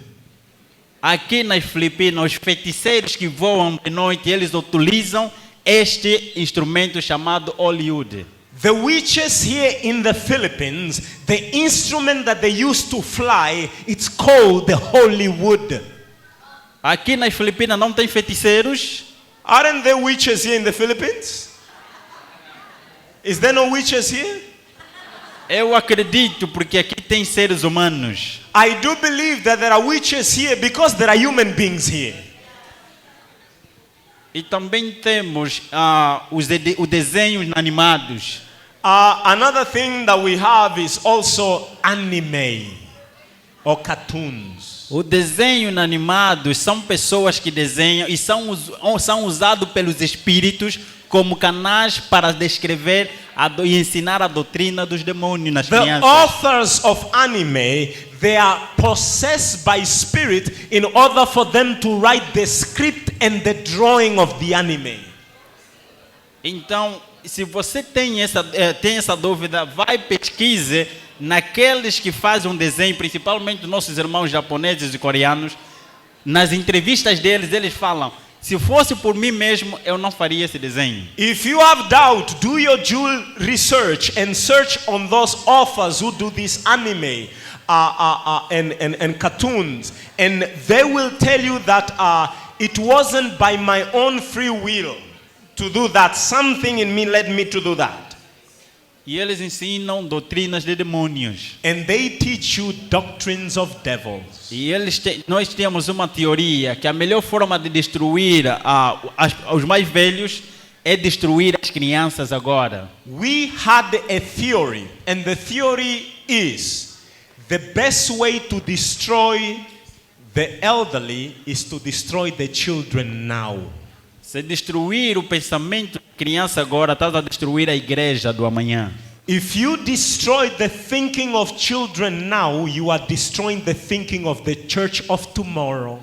[SPEAKER 1] Aqui nas Filipinas, os feiticeiros que voam de noite, eles utilizam este instrumento chamado Hollywood.
[SPEAKER 2] The witches here in the Philippines, the instrument that they use to fly, it's called the holy wood.
[SPEAKER 1] Aqui nas Filipinas não tem feiticeiros?
[SPEAKER 2] Aren't there witches here in the Philippines? Is there no witches here?
[SPEAKER 1] Eu acredito porque aqui tem seres humanos.
[SPEAKER 2] I do believe that there are witches here because there are human beings here.
[SPEAKER 1] E também temos os desenhos animados.
[SPEAKER 2] Another thing that we have is also anime or cartoons.
[SPEAKER 1] O desenho animado são pessoas que desenham e são usados pelos espíritos como canais para descrever e ensinar a doutrina dos demônios nas
[SPEAKER 2] The
[SPEAKER 1] crianças.
[SPEAKER 2] authors of anime, they are possessed by spirit in order for them to write the script and the drawing of the anime.
[SPEAKER 1] Então, se você tem essa dúvida, vai pesquise naqueles que fazem um desenho, principalmente nossos irmãos japoneses e coreanos. Nas entrevistas deles, eles falam: se fosse por mim mesmo, eu não faria esse desenho.
[SPEAKER 2] If you have doubt, do your due research and search on those authors who do this anime and cartoons, and they will tell you that it wasn't by my own free will to do that. Something in me led me to do that.
[SPEAKER 1] E eles ensinam doutrinas de demônios.
[SPEAKER 2] And they teach you doctrines of devils.
[SPEAKER 1] E nós temos uma teoria que a melhor forma de destruir os mais velhos é destruir as crianças agora.
[SPEAKER 2] We had a theory, and the theory is the best way to destroy the elderly is to destroy the children now.
[SPEAKER 1] Se destruir o pensamento da criança agora, estás a destruir a igreja do amanhã.
[SPEAKER 2] If you destroy the thinking of children now, you are destroying the thinking of the church of tomorrow.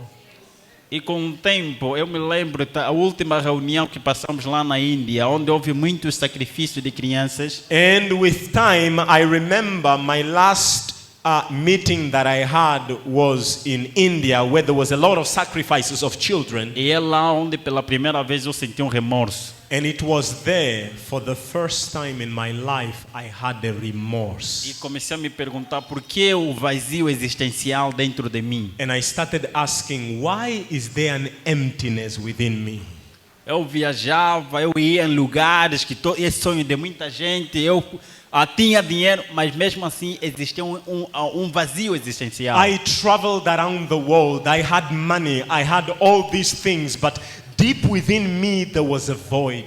[SPEAKER 1] E com o tempo, eu me lembro da última reunião que passamos lá na Índia, onde houve muito sacrifício de crianças.
[SPEAKER 2] And with time, I remember my last meeting that I had was in India, where there was a lot of sacrifices of children.
[SPEAKER 1] E é lá onde pela primeira vez eu senti um remorso.
[SPEAKER 2] And it was there, for the first time in my life, I had a remorse.
[SPEAKER 1] E comecei a me perguntar por que o vazio existencial dentro de mim.
[SPEAKER 2] And I started asking, why is there an emptiness within me?
[SPEAKER 1] Eu viajava, eu ia em lugares que esse sonho de muita gente, eu tinha dinheiro, mas mesmo assim existia um vazio existencial.
[SPEAKER 2] I traveled around the world. I had money. I had all these things, but deep within me there was a void.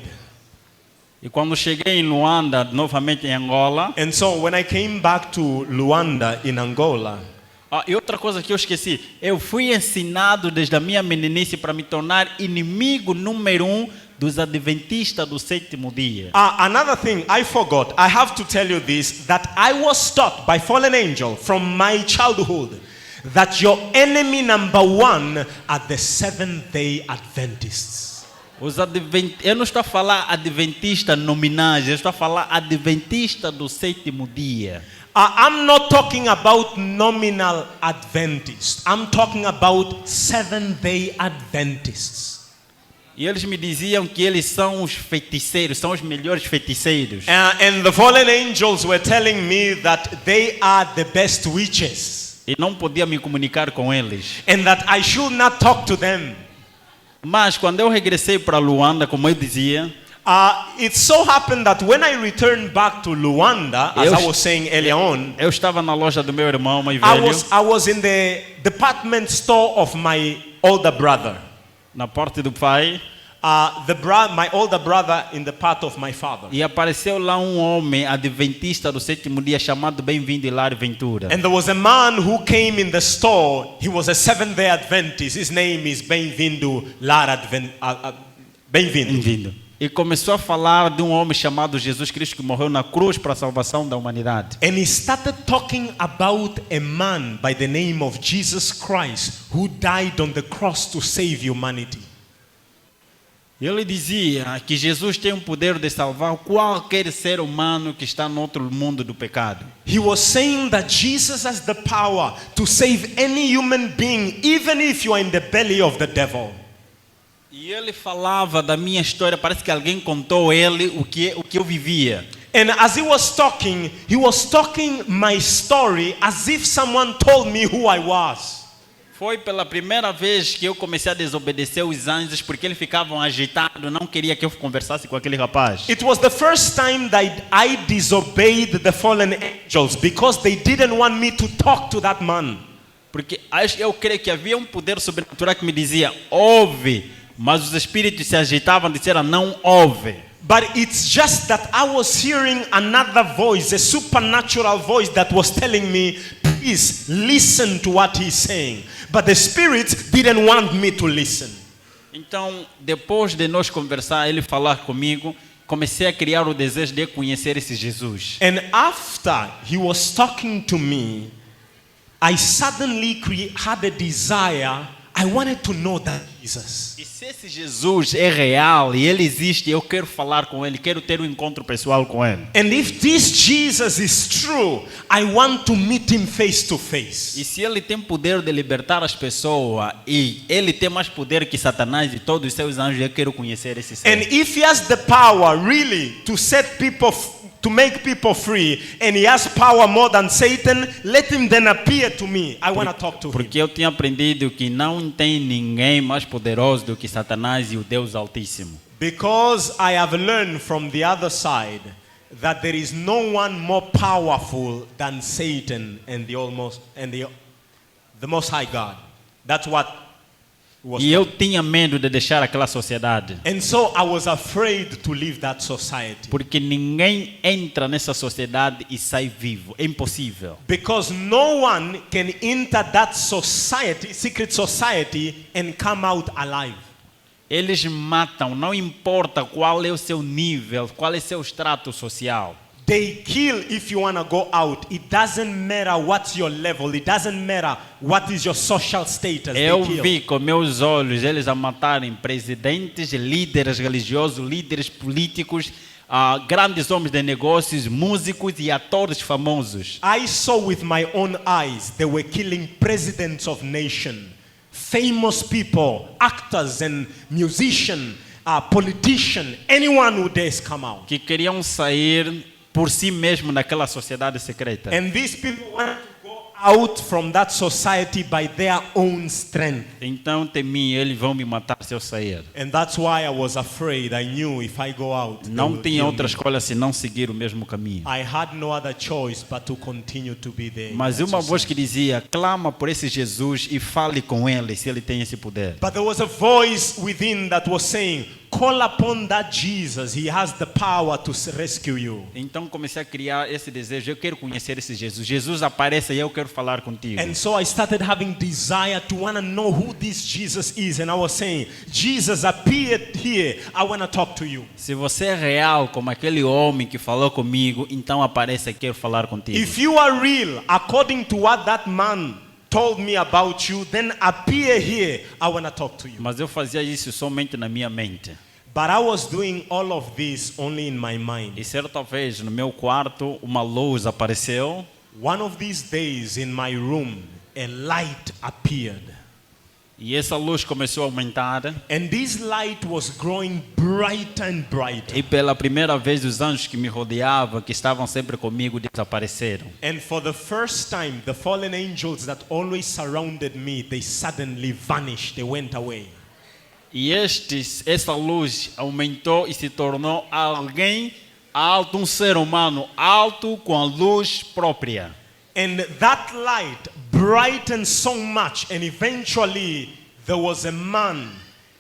[SPEAKER 1] E quando cheguei em Luanda, novamente em Angola,
[SPEAKER 2] And so when I came back to Luanda in Angola,
[SPEAKER 1] e outra coisa que eu esqueci, eu fui ensinado desde a minha meninice para me tornar inimigo número 1 dos adventistas do sétimo dia.
[SPEAKER 2] another thing I forgot, I have to tell you this, that I was taught by fallen angel from my childhood that your enemy number 1 are the Seventh-day Adventists.
[SPEAKER 1] Eu não estou a falar adventista nominais, eu estou a falar adventista do sétimo dia.
[SPEAKER 2] I'm not talking about nominal Adventists. I'm talking about Seventh-day Adventists.
[SPEAKER 1] E eles me diziam que eles são os feiticeiros, são os melhores feiticeiros.
[SPEAKER 2] And the fallen angels were telling me that they are the best witches.
[SPEAKER 1] E não podia me comunicar com eles.
[SPEAKER 2] And that I should not talk to them.
[SPEAKER 1] Mas quando eu regressei para Luanda, como eu dizia,
[SPEAKER 2] it so happened that when I returned back to Luanda, as I was saying earlier on,
[SPEAKER 1] eu estava na loja do meu irmão mais velho,
[SPEAKER 2] I was in the department store of my older brother.
[SPEAKER 1] na porta do pai,
[SPEAKER 2] My older brother in the part of my father.
[SPEAKER 1] e apareceu lá um homem adventista do sétimo dia chamado Bem-vindo Hilário Ventura.
[SPEAKER 2] And there was a man who came in the store. He was a Seventh-day Adventist. His name is Bem-vindo Lara Bem-vindo.
[SPEAKER 1] Bem-vindo. E começou a falar de um homem chamado Jesus Cristo que morreu na cruz para a salvação da humanidade.
[SPEAKER 2] And he started talking about a man by the name of Jesus Christ who died on the cross to save humanity.
[SPEAKER 1] E ele dizia que Jesus tem o poder de salvar qualquer ser humano que está no outro mundo do pecado.
[SPEAKER 2] He was saying that Jesus has the power to save any human being, even if you are in the belly of the devil.
[SPEAKER 1] E ele falava da minha história, parece que alguém contou ele o que eu vivia.
[SPEAKER 2] And as he was talking my story as if someone told me who I was.
[SPEAKER 1] Foi pela primeira vez que eu comecei a desobedecer os anjos porque eles ficavam agitados, não queria que eu conversasse com aquele rapaz.
[SPEAKER 2] It was the first time that I disobeyed the fallen angels because they didn't want me to talk to that man.
[SPEAKER 1] Porque eu creio que havia um poder sobrenatural que me dizia, ouve, mas os espíritos se agitavam e disseram, não ouve.
[SPEAKER 2] But it's just that I was hearing another voice, a supernatural voice that was telling me, please listen to what he's saying. But the spirits didn't want me to listen.
[SPEAKER 1] Então, depois de nós conversar, ele falar comigo, comecei a criar o desejo de conhecer esse Jesus.
[SPEAKER 2] And after he was talking to me, I suddenly had a desire. I wanted to know that Jesus.
[SPEAKER 1] E se esse Jesus é real e ele existe, eu quero falar com ele, quero ter um encontro pessoal com ele.
[SPEAKER 2] And if this Jesus is true, I want to meet him face to face.
[SPEAKER 1] E se ele tem poder de libertar as pessoas e ele tem mais poder que Satanás e todos os seus anjos, eu quero conhecer esse ser.
[SPEAKER 2] And if he has the power really to set people to make people free, and he has power more than Satan, let him then appear to me. I want to talk to him.
[SPEAKER 1] Porque eu tinha aprendido que não tem ninguém mais poderoso do que Satanás e o Deus Altíssimo.
[SPEAKER 2] Because I have learned from the other side that there is no one more powerful than Satan and the Most High God. That's what was.
[SPEAKER 1] E eu tinha medo de deixar aquela sociedade.
[SPEAKER 2] And so I was afraid to leave that society.
[SPEAKER 1] Porque ninguém entra nessa sociedade e sai vivo. É impossível.
[SPEAKER 2] Because no one can enter that society, secret society, and come out alive.
[SPEAKER 1] Eles matam, não importa qual é o seu nível, qual é o seu extrato social.
[SPEAKER 2] They kill if you want to go out. It doesn't matter what's your level. It doesn't matter what is your social status.
[SPEAKER 1] Eu vi com meus olhos eles a matarem presidentes, líderes religiosos, líderes políticos, grandes homens de negócios, músicos e atores famosos.
[SPEAKER 2] I saw with my own eyes they were killing presidents of nations, famous people, actors and musicians, politicians, anyone who dares come out.
[SPEAKER 1] Que queriam sair por si mesmo naquela sociedade secreta.
[SPEAKER 2] And these people wanted to go out from that society by their own strength.
[SPEAKER 1] Então temi, eles vão me matar se eu sair.
[SPEAKER 2] And that's why I was afraid. I knew if I go out, they
[SPEAKER 1] Não
[SPEAKER 2] will
[SPEAKER 1] tinha
[SPEAKER 2] kill
[SPEAKER 1] outra
[SPEAKER 2] me.
[SPEAKER 1] escolha senão seguir o mesmo caminho.
[SPEAKER 2] I had no other choice but to continue to be there. in
[SPEAKER 1] Mas
[SPEAKER 2] that
[SPEAKER 1] uma voz
[SPEAKER 2] society.
[SPEAKER 1] que dizia, clama por esse Jesus e fale com ele, se ele tem esse poder.
[SPEAKER 2] But there was a voice within that was saying, call upon that Jesus. He has the power to rescue you.
[SPEAKER 1] Então comecei a criar esse desejo, eu quero conhecer esse Jesus. Jesus aparece e eu quero falar contigo.
[SPEAKER 2] And so I started having desire to want to know who this Jesus is. And I was saying, Jesus appeared here. I want to talk to you.
[SPEAKER 1] Se você é real como aquele homem que falou comigo, então apareça e quero falar contigo.
[SPEAKER 2] If you are real, according to what that man told me about you, then appear here. I want to talk to you.
[SPEAKER 1] Mas eu fazia isso somente na minha mente.
[SPEAKER 2] But I was doing all of this only in my mind.
[SPEAKER 1] E certa vez no meu quarto uma luz apareceu.
[SPEAKER 2] One of these days in my room, a light appeared.
[SPEAKER 1] E essa luz começou a aumentar.
[SPEAKER 2] And this light was growing brighter and brighter.
[SPEAKER 1] E pela primeira vez os anjos que me rodeavam, que estavam sempre comigo, desapareceram.
[SPEAKER 2] And for the first time, the fallen angels that always surrounded me, they suddenly vanished. They went away.
[SPEAKER 1] E essa luz aumentou e se tornou alguém alto, um ser humano alto com a luz própria.
[SPEAKER 2] And that light brightened so much, and eventually there was a man,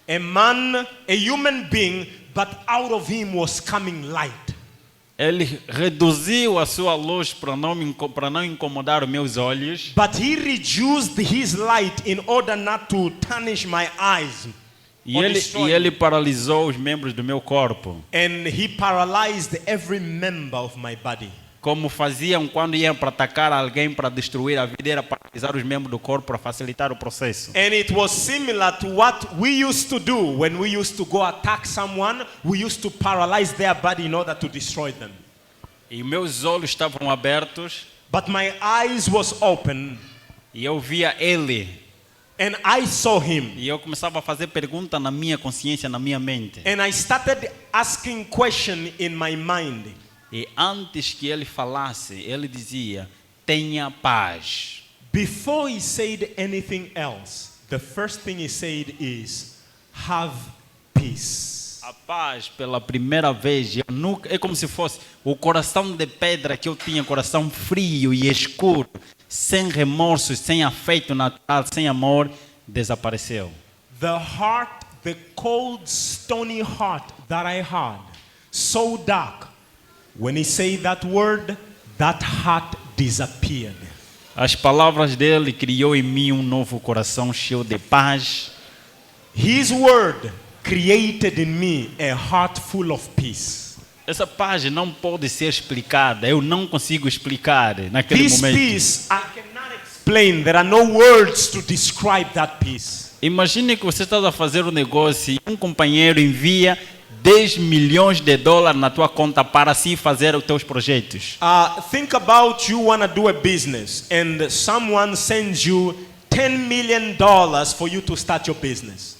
[SPEAKER 2] a human being, but out of him was coming light.
[SPEAKER 1] Ele reduziu a sua luz para não incomodar os meus olhos.
[SPEAKER 2] But he reduced his light in order not to tarnish my eyes.
[SPEAKER 1] E
[SPEAKER 2] or
[SPEAKER 1] ele,
[SPEAKER 2] destroy
[SPEAKER 1] e ele
[SPEAKER 2] me.
[SPEAKER 1] paralisou os membros do meu corpo.
[SPEAKER 2] And he paralyzed every member of my body.
[SPEAKER 1] Como faziam quando iam para atacar alguém para destruir a vida, era paralisar os membros do corpo para facilitar o processo.
[SPEAKER 2] And it was similar to what we used to do when we used to go attack someone. We used to paralyze their body in order to destroy them.
[SPEAKER 1] E meus olhos estavam abertos
[SPEAKER 2] But my eyes was open
[SPEAKER 1] e eu via ele.
[SPEAKER 2] and I saw him.
[SPEAKER 1] E eu começava a fazer pergunta na minha consciência, na minha mente.
[SPEAKER 2] And I started asking question in my mind.
[SPEAKER 1] E antes que ele falasse, ele dizia, tenha paz.
[SPEAKER 2] Before he said anything else, the first thing he said is, have peace.
[SPEAKER 1] A paz, pela primeira vez, eu nunca, é como se fosse o coração de pedra que eu tinha, coração frio e escuro, sem remorsos, sem afeto natural, sem amor, desapareceu.
[SPEAKER 2] The heart, the cold, stony heart that I had, so dark, when he said that word, that heart disappeared.
[SPEAKER 1] As palavras dele criou em mim um novo coração cheio de paz.
[SPEAKER 2] His word created in me a heart full of peace.
[SPEAKER 1] Essa paz não pode ser explicada, eu não consigo explicar naquele
[SPEAKER 2] This
[SPEAKER 1] momento.
[SPEAKER 2] peace, I cannot explain. There are no words to describe that peace.
[SPEAKER 1] Imagine que você está a fazer um negócio e um companheiro envia 10 milhões de dólares na tua conta para assim fazer os teus projetos.
[SPEAKER 2] Think about you want to do a business and someone sends you $10 million for you to start your business.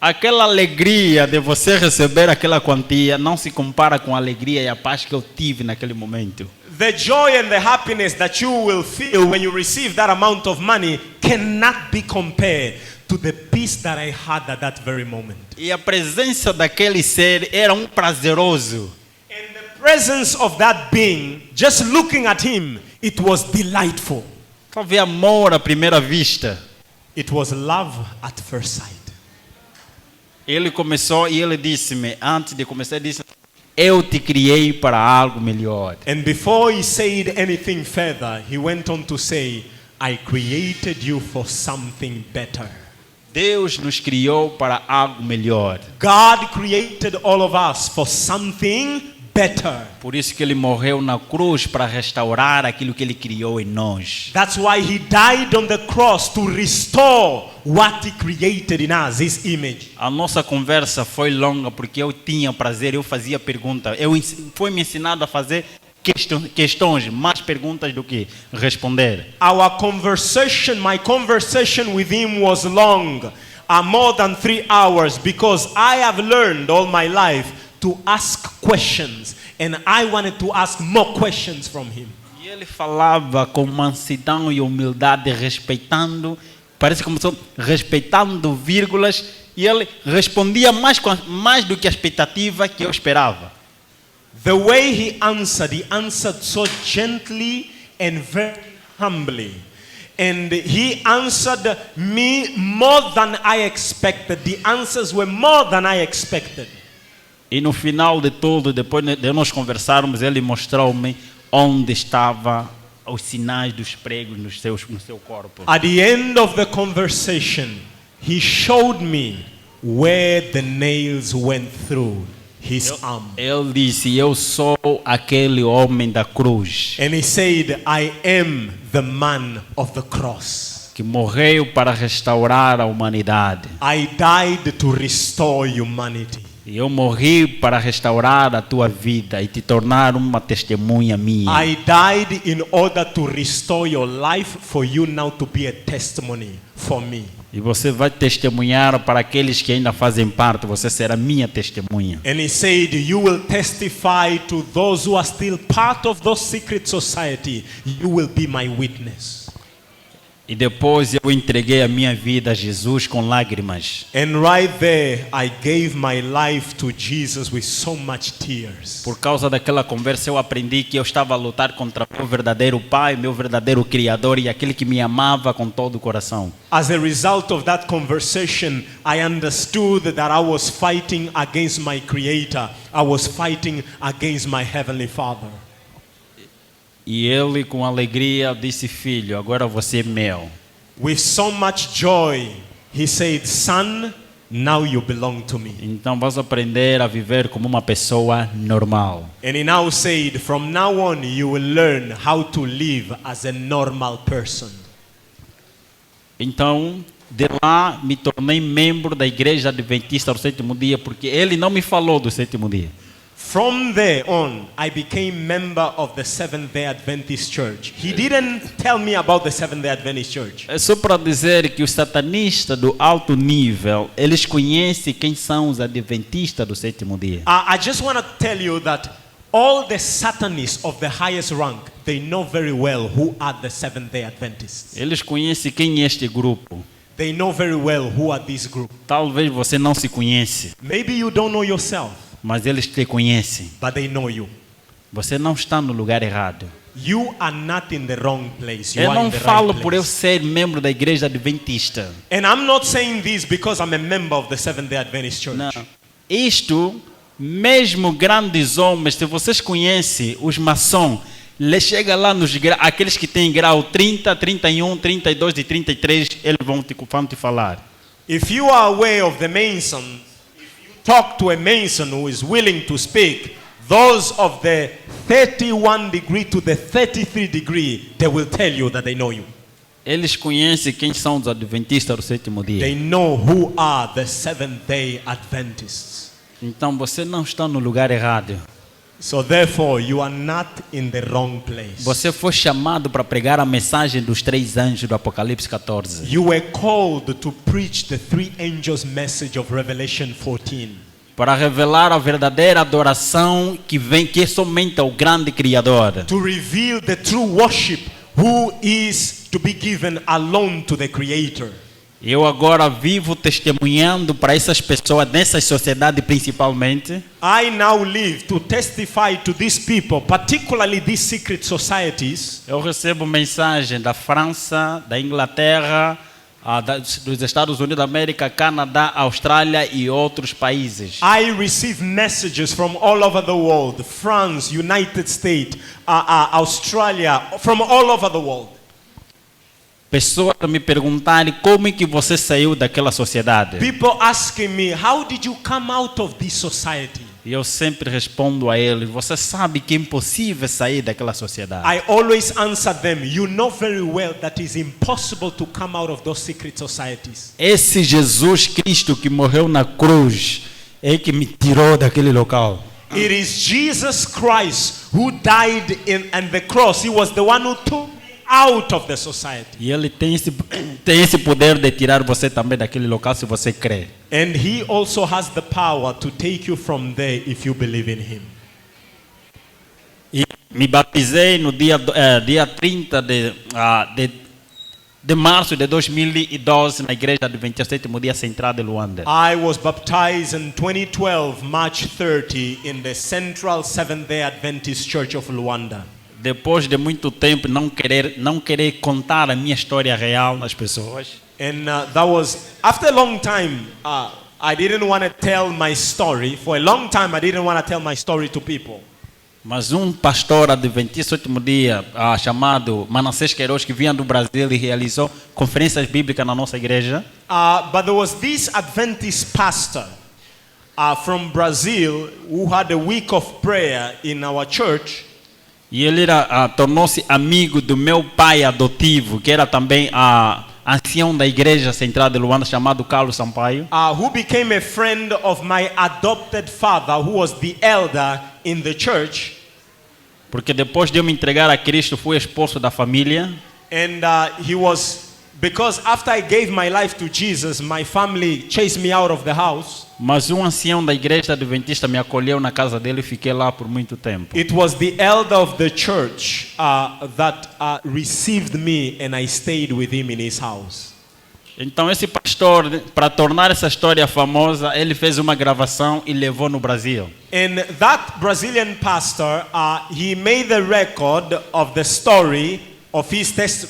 [SPEAKER 1] Aquela alegria de você receber aquela quantia não se compara com a alegria e a paz que eu tive naquele momento.
[SPEAKER 2] The joy and the happiness that you will feel when you receive that amount of money cannot be compared to the peace that I had at that very moment.
[SPEAKER 1] E a presença daquele ser era prazeroso.
[SPEAKER 2] And the presence of that being, just looking at him, it was delightful.
[SPEAKER 1] Sabe, amor à primeira vista.
[SPEAKER 2] It was love at first sight.
[SPEAKER 1] Ele começou e ele disse-me, antes de começar, ele disse, eu te criei para algo melhor.
[SPEAKER 2] And before he said anything further, he went on to say, I created you for something better.
[SPEAKER 1] Deus nos criou para algo melhor.
[SPEAKER 2] God created all of us for something better.
[SPEAKER 1] Por isso que ele morreu na cruz para restaurar aquilo que ele criou em nós.
[SPEAKER 2] That's why he died on the cross to restore what he created in us, his image.
[SPEAKER 1] A nossa conversa foi longa porque eu tinha prazer, eu fazia perguntas. Foi me ensinado a fazer questões, mais perguntas do que responder.
[SPEAKER 2] My conversation with him was long, more than 3 hours, because I have learned all my life to ask questions, and I wanted to ask more questions from him.
[SPEAKER 1] E ele falava com mansidão e humildade, respeitando, parece como se respeitando vírgulas, e ele respondia mais do que a expectativa que eu esperava.
[SPEAKER 2] The way he answered so gently and very humbly. And he answered me more than I expected. The answers were more than I expected.
[SPEAKER 1] E no final de tudo, depois de nós conversarmos, ele mostrou-me onde estavam os sinais dos pregos no seu corpo.
[SPEAKER 2] At the end of the conversation, he showed me where the nails went through his arm.
[SPEAKER 1] Ele disse: eu sou aquele homem da cruz,
[SPEAKER 2] And he said, I am the man of the cross.
[SPEAKER 1] que morreu para restaurar a humanidade.
[SPEAKER 2] I died to restore humanity.
[SPEAKER 1] E eu morri para restaurar a tua vida e te tornar uma testemunha minha.
[SPEAKER 2] I died in order to restore your life for you now to be a testimony for me.
[SPEAKER 1] E você vai testemunhar para aqueles que ainda fazem parte. Você será minha testemunha.
[SPEAKER 2] And he said, you will testify to those who are still part of those secret society. You will be my witness.
[SPEAKER 1] E depois eu entreguei a minha vida a Jesus com lágrimas.
[SPEAKER 2] And right there, I gave my life to Jesus with so much tears.
[SPEAKER 1] Por causa daquela conversa eu aprendi que eu estava a lutar contra meu verdadeiro Pai, meu verdadeiro Criador e aquele que me amava com todo o coração.
[SPEAKER 2] As a result of that conversation, I understood that I was fighting against my Creator. I was fighting against my Heavenly Father.
[SPEAKER 1] E ele com alegria disse: filho, agora você é meu.
[SPEAKER 2] With so much joy, he said, son, now you belong to me.
[SPEAKER 1] Então vas aprender a viver como uma pessoa normal.
[SPEAKER 2] And he now said, from now on, you will learn how to live as a normal person.
[SPEAKER 1] Então, de lá me tornei membro da Igreja Adventista do Sétimo Dia, porque ele não me falou do Sétimo Dia.
[SPEAKER 2] From there on, I became member of the Seventh-day Adventist Church. He didn't tell me about the Seventh-day Adventist Church.
[SPEAKER 1] É só para dizer que os satanistas do alto nível, eles conhecem quem são os adventistas do Sétimo Dia.
[SPEAKER 2] I just want to tell you that all the Satanists of the highest rank, they know very well who are the Seventh-day Adventists.
[SPEAKER 1] Eles conhecem quem é este grupo.
[SPEAKER 2] They know very well who are this group.
[SPEAKER 1] Talvez você não se conhece,
[SPEAKER 2] Maybe you don't know yourself,
[SPEAKER 1] mas eles te conhecem.
[SPEAKER 2] but they know you.
[SPEAKER 1] Você não está no lugar errado.
[SPEAKER 2] You are not in the wrong place. You
[SPEAKER 1] Eu
[SPEAKER 2] are in
[SPEAKER 1] não
[SPEAKER 2] the
[SPEAKER 1] falo
[SPEAKER 2] right
[SPEAKER 1] por eu
[SPEAKER 2] place.
[SPEAKER 1] ser membro da Igreja Adventista.
[SPEAKER 2] And I'm not saying this because I'm a member of the Seventh-day Adventist Church.
[SPEAKER 1] Não. Isto, mesmo grandes homens, se vocês conhecem os maçons, chega lá nos aqueles que têm grau 30, 31, 32 e 33, eles vão te falar.
[SPEAKER 2] If you are aware of the Mason, if you talk to a Mason who is willing to speak, those of the 31 degree to the 33 degree, they will tell you that they know you.
[SPEAKER 1] Eles conhecem quem são os adventistas do sétimo dia.
[SPEAKER 2] They know who are the Seventh-day Adventists.
[SPEAKER 1] Então você não está no lugar errado.
[SPEAKER 2] So therefore, you are not in the wrong place.
[SPEAKER 1] Você foi chamado para pregar a mensagem dos 3 anjos do Apocalipse 14.
[SPEAKER 2] You were called to preach the 3 angels' message of Revelation 14.
[SPEAKER 1] Para revelar a verdadeira adoração que é somente ao grande Criador.
[SPEAKER 2] To reveal the true worship who is to be given alone to the Creator.
[SPEAKER 1] Eu agora vivo testemunhando para essas pessoas, nessa sociedade principalmente.
[SPEAKER 2] I now live to testify to these people, particularly these secret societies.
[SPEAKER 1] Eu recebo mensagem da França, da Inglaterra, dos Estados Unidos da América, Canadá, Austrália e outros países.
[SPEAKER 2] I receive messages from all over the world, France, United States, Australia, from all over the world.
[SPEAKER 1] Pessoas me perguntarem como é que você saiu daquela sociedade.
[SPEAKER 2] People asking me, how did you come out of this society?
[SPEAKER 1] E eu sempre respondo a eles: você sabe que é impossível sair daquela sociedade.
[SPEAKER 2] I always answer them, you know very well that it's impossible to come out of those secret societies.
[SPEAKER 1] Esse Jesus Cristo que morreu na cruz é que me tirou daquele local.
[SPEAKER 2] It is Jesus Christ who died on the cross. He was the one who took me out of the society.
[SPEAKER 1] E ele tem esse poder de tirar você também daquele local se você crê.
[SPEAKER 2] And he also has the power to take you from there if you believe in him.
[SPEAKER 1] E Me batizei no dia 30 de março de 2012 na Igreja Adventista Sétimo Dia Central de Luanda.
[SPEAKER 2] I was baptized in 2012, March 30, in the Central Seventh-day Adventist Church of Luanda.
[SPEAKER 1] Depois de muito tempo não querer contar a minha história real às pessoas.
[SPEAKER 2] And that was, after a long time, I didn't want to tell my story. For a long time, I didn't want to tell my story to people.
[SPEAKER 1] Mas pastor adventista Sétimo Dia, chamado Manassés Queiroz, que vinha do Brasil e realizou conferências bíblicas na nossa igreja.
[SPEAKER 2] But there was this Adventist pastor from Brazil who had a week of prayer in our church.
[SPEAKER 1] E ele tornou-se amigo do meu pai adotivo, que era também ancião da igreja central de Luanda, chamado Carlos Sampaio.
[SPEAKER 2] Who became a friend of my adopted father, who was the elder in the church.
[SPEAKER 1] Porque depois de eu me entregar a Cristo, fui esposo da família.
[SPEAKER 2] And he was, because after I gave my life to Jesus, my family chased me out of the house.
[SPEAKER 1] Mas ancião da igreja adventista me acolheu na casa dele e fiquei lá por muito tempo.
[SPEAKER 2] It was the elder of the church that received me, and I stayed with him in his house.
[SPEAKER 1] Então esse pastor, para tornar essa história famosa, ele fez uma gravação e levou no Brasil.
[SPEAKER 2] And that Brazilian pastor, he made the record of the story of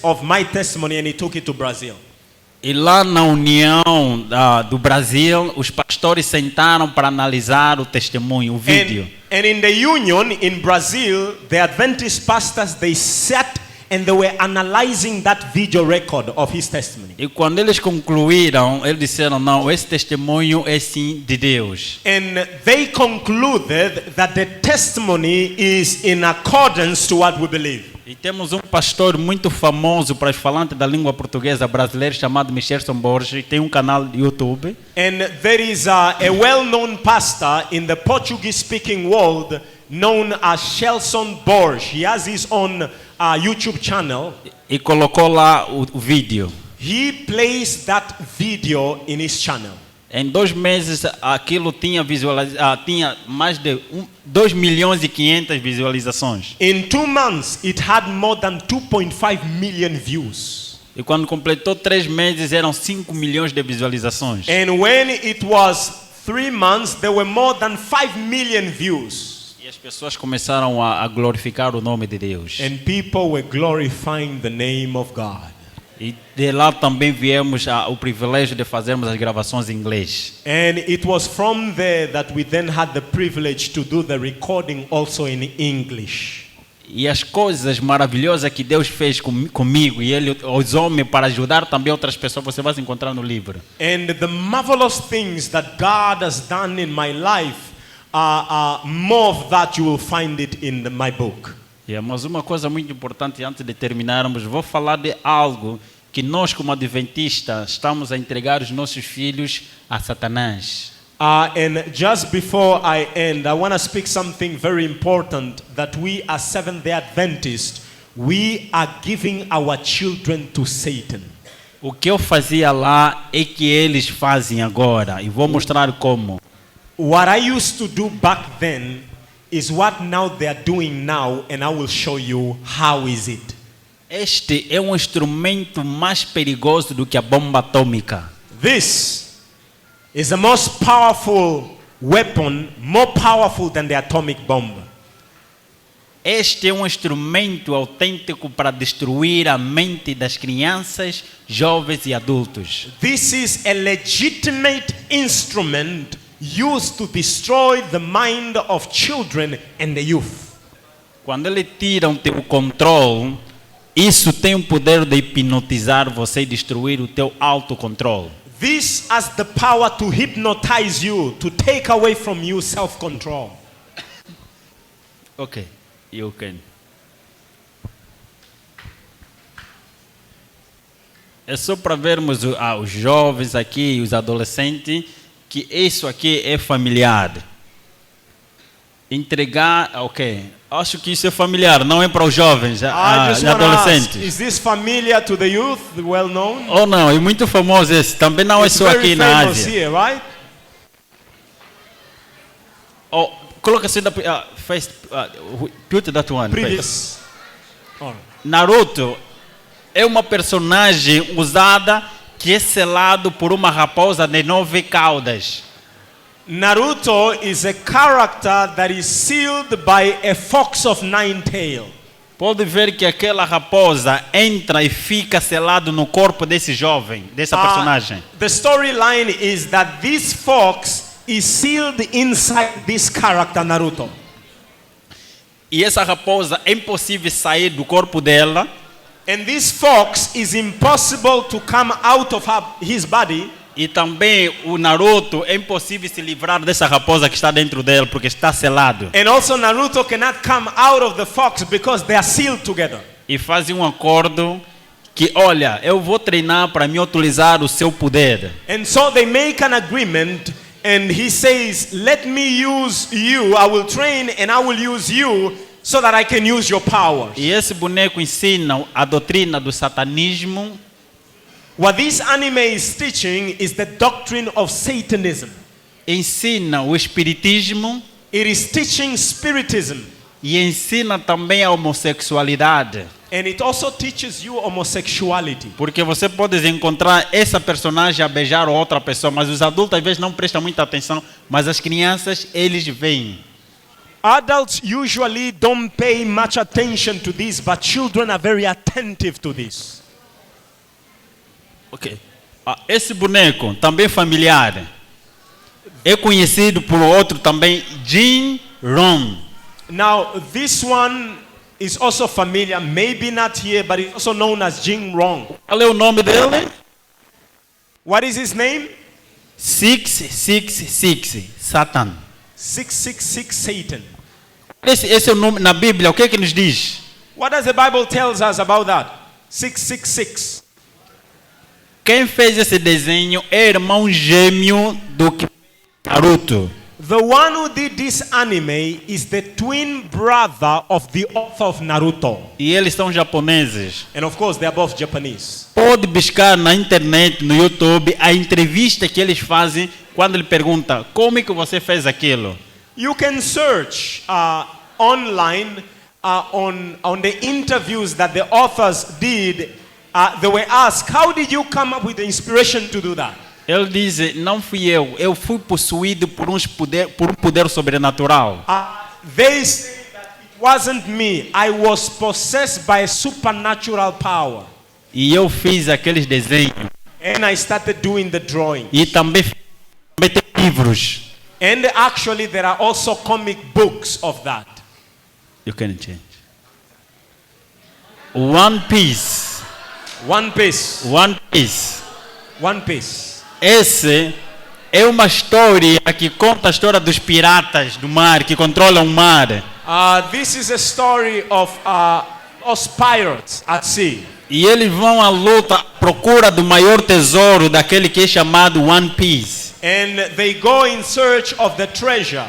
[SPEAKER 2] of my testimony, and he took it to Brazil.
[SPEAKER 1] E lá na União do Brasil, os pastores sentaram para analisar o testemunho, o vídeo.
[SPEAKER 2] And in the union in Brazil, the Adventist pastors, they sat and they were analyzing that video record of his testimony.
[SPEAKER 1] E quando eles concluíram, eles disseram, não, esse testemunho é sim de Deus.
[SPEAKER 2] And they concluded that the testimony is in accordance to what we believe.
[SPEAKER 1] E temos pastor muito famoso para os falantes da língua portuguesa brasileira chamado Michelson Borges, tem canal no YouTube.
[SPEAKER 2] And there is a well-known pastor in the Portuguese-speaking world known as Shelson Borges. He has his own YouTube channel.
[SPEAKER 1] E colocou lá o vídeo.
[SPEAKER 2] He plays that video in his channel.
[SPEAKER 1] Em 2 meses aquilo tinha tinha mais de 2.500.000 visualizações.
[SPEAKER 2] In 2 months it had more than 2.5 million views.
[SPEAKER 1] E quando completou 3 meses eram 5 milhões de visualizações.
[SPEAKER 2] And when it was 3 months there were more than 5 million views.
[SPEAKER 1] E as pessoas começaram a glorificar o nome de Deus.
[SPEAKER 2] And people were glorifying the name of God.
[SPEAKER 1] E de lá também viemos o privilégio de fazermos as gravações em inglês.
[SPEAKER 2] And it was from there that we then had the privilege to do the recording also in English.
[SPEAKER 1] E as coisas maravilhosas que Deus fez comigo e ele os homens para ajudar também outras pessoas, você vai se encontrar no livro.
[SPEAKER 2] And the marvelous things that God has done in my life, more of that you will find it in my book.
[SPEAKER 1] Mas uma coisa muito importante antes de terminarmos, vou falar de algo que nós como adventistas estamos a entregar os nossos filhos a Satanás.
[SPEAKER 2] And just before I end, I want to speak something very important that we as Seventh-day Adventists, we are giving our children to Satan.
[SPEAKER 1] O que eu fazia lá é que eles fazem agora e vou mostrar como.
[SPEAKER 2] What I used to do back then is what now they are doing now, and I will show you how is it.
[SPEAKER 1] Este é instrumento mais perigoso do que a bomba atômica.
[SPEAKER 2] This is the most powerful weapon, more powerful than the atomic bomb.
[SPEAKER 1] Este é instrumento autêntico para destruir a mente das crianças, jovens e adultos.
[SPEAKER 2] This is a legitimate instrument used to destroy the mind of children and the youth.
[SPEAKER 1] Quando ele tira o teu controle, isso tem o poder de hipnotizar você e destruir o teu autocontrole.
[SPEAKER 2] This has the power to hypnotize you, to take away from you self-control.
[SPEAKER 1] Okay, you can. É só para vermos os jovens aqui e os adolescentes que isso aqui é familiar. Entregar, ok. Acho que isso é familiar, não é para os jovens, adolescentes.
[SPEAKER 2] Ask, is this familiar to the youth, well known?
[SPEAKER 1] Oh não, é muito famoso esse. Também não é só aqui na Ásia.
[SPEAKER 2] Here, right?
[SPEAKER 1] Oh, Coloca assim da first, put that one. first.
[SPEAKER 2] Previous. All right.
[SPEAKER 1] Naruto é uma personagem usada que é selado por uma raposa de 9 caudas.
[SPEAKER 2] Naruto is a character that is sealed by a fox of 9 tails.
[SPEAKER 1] Pode ver que aquela raposa entra e fica selado no corpo desse jovem, dessa personagem.
[SPEAKER 2] The storyline is that this fox is sealed inside this character Naruto.
[SPEAKER 1] E essa raposa é impossível sair do corpo dela.
[SPEAKER 2] And this fox is impossible to come out of his body.
[SPEAKER 1] E também o Naruto é impossível se livrar dessa raposa que está dentro dela, porque está selado.
[SPEAKER 2] And also Naruto cannot come out of the fox because they are sealed together.
[SPEAKER 1] E fazem um acordo que, olha, eu vou treinar para me utilizar o seu poder.
[SPEAKER 2] And so they make an agreement and he says, let me use you, I will train and I will use you so that I can use your powers.
[SPEAKER 1] E esse boneco ensina a doutrina do satanismo.
[SPEAKER 2] What this anime is teaching is the doctrine of Satanism.
[SPEAKER 1] Ensina o espiritismo
[SPEAKER 2] It is teaching spiritism.
[SPEAKER 1] e ensina também a homossexualidade.
[SPEAKER 2] And it also teaches you homosexuality.
[SPEAKER 1] Porque você pode encontrar essa personagem a beijar outra pessoa, mas os adultos às vezes não prestam muita atenção, mas as crianças, eles veem.
[SPEAKER 2] Adults usually don't pay much attention to this, but children are very attentive to this.
[SPEAKER 1] Ok. Esse boneco, também familiar, é conhecido por outro também, Jin Ron.
[SPEAKER 2] Now, this one is also familiar, maybe not here, but it's also known as Jing Rong.
[SPEAKER 1] Qual é o nome dele?
[SPEAKER 2] What is his name?
[SPEAKER 1] 666, Satan.
[SPEAKER 2] 666 Satan.
[SPEAKER 1] Esse é o nome na Bíblia, o que é que nos diz?
[SPEAKER 2] What does the Bible tells us about that? 666.
[SPEAKER 1] Quem fez esse desenho é irmão gêmeo do Naruto.
[SPEAKER 2] The one who did this anime is the twin brother of the author of Naruto.
[SPEAKER 1] E eles são japoneses.
[SPEAKER 2] And of course, they are both Japanese.
[SPEAKER 1] Pode buscar na internet, no YouTube, a entrevista que eles fazem quando ele pergunta como é que você fez aquilo.
[SPEAKER 2] You can search online on the interviews that the authors did. They were asked, how did you come up with the inspiration to do that?
[SPEAKER 1] Ele diz, não fui eu fui possuído por um poder sobrenatural.
[SPEAKER 2] They say that it wasn't me. I was possessed by a supernatural power.
[SPEAKER 1] E eu fiz aqueles desenhos.
[SPEAKER 2] And I started doing the drawing.
[SPEAKER 1] E também tem livros.
[SPEAKER 2] And actually there are also comic books of that.
[SPEAKER 1] You can change. One Piece.
[SPEAKER 2] One Piece.
[SPEAKER 1] One Piece.
[SPEAKER 2] One Piece.
[SPEAKER 1] Esse é uma história que conta a história dos piratas do mar, que controlam o mar.
[SPEAKER 2] This is a story of us pirates at sea.
[SPEAKER 1] E eles vão à luta à procura do maior tesouro daquele que é chamado One Piece.
[SPEAKER 2] And they go in search of the treasure.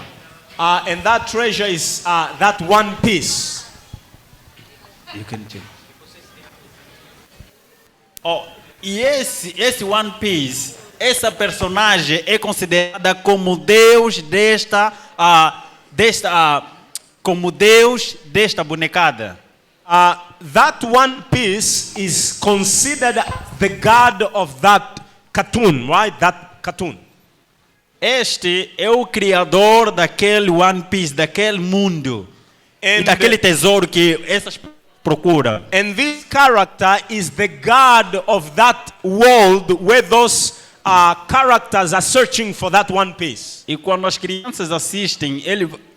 [SPEAKER 2] And that treasure is that one piece.
[SPEAKER 1] You can change. Oh, e esse One Piece, essa personagem é considerada como Deus como Deus desta bonecada.
[SPEAKER 2] That one piece is considered the god of that cartoon, right? That cartoon.
[SPEAKER 1] Este é o criador daquele One Piece, daquele mundo e daquele tesouro que essas procura.
[SPEAKER 2] And this character is the god of that world where those characters are searching for that one piece.
[SPEAKER 1] E quando as crianças assistem,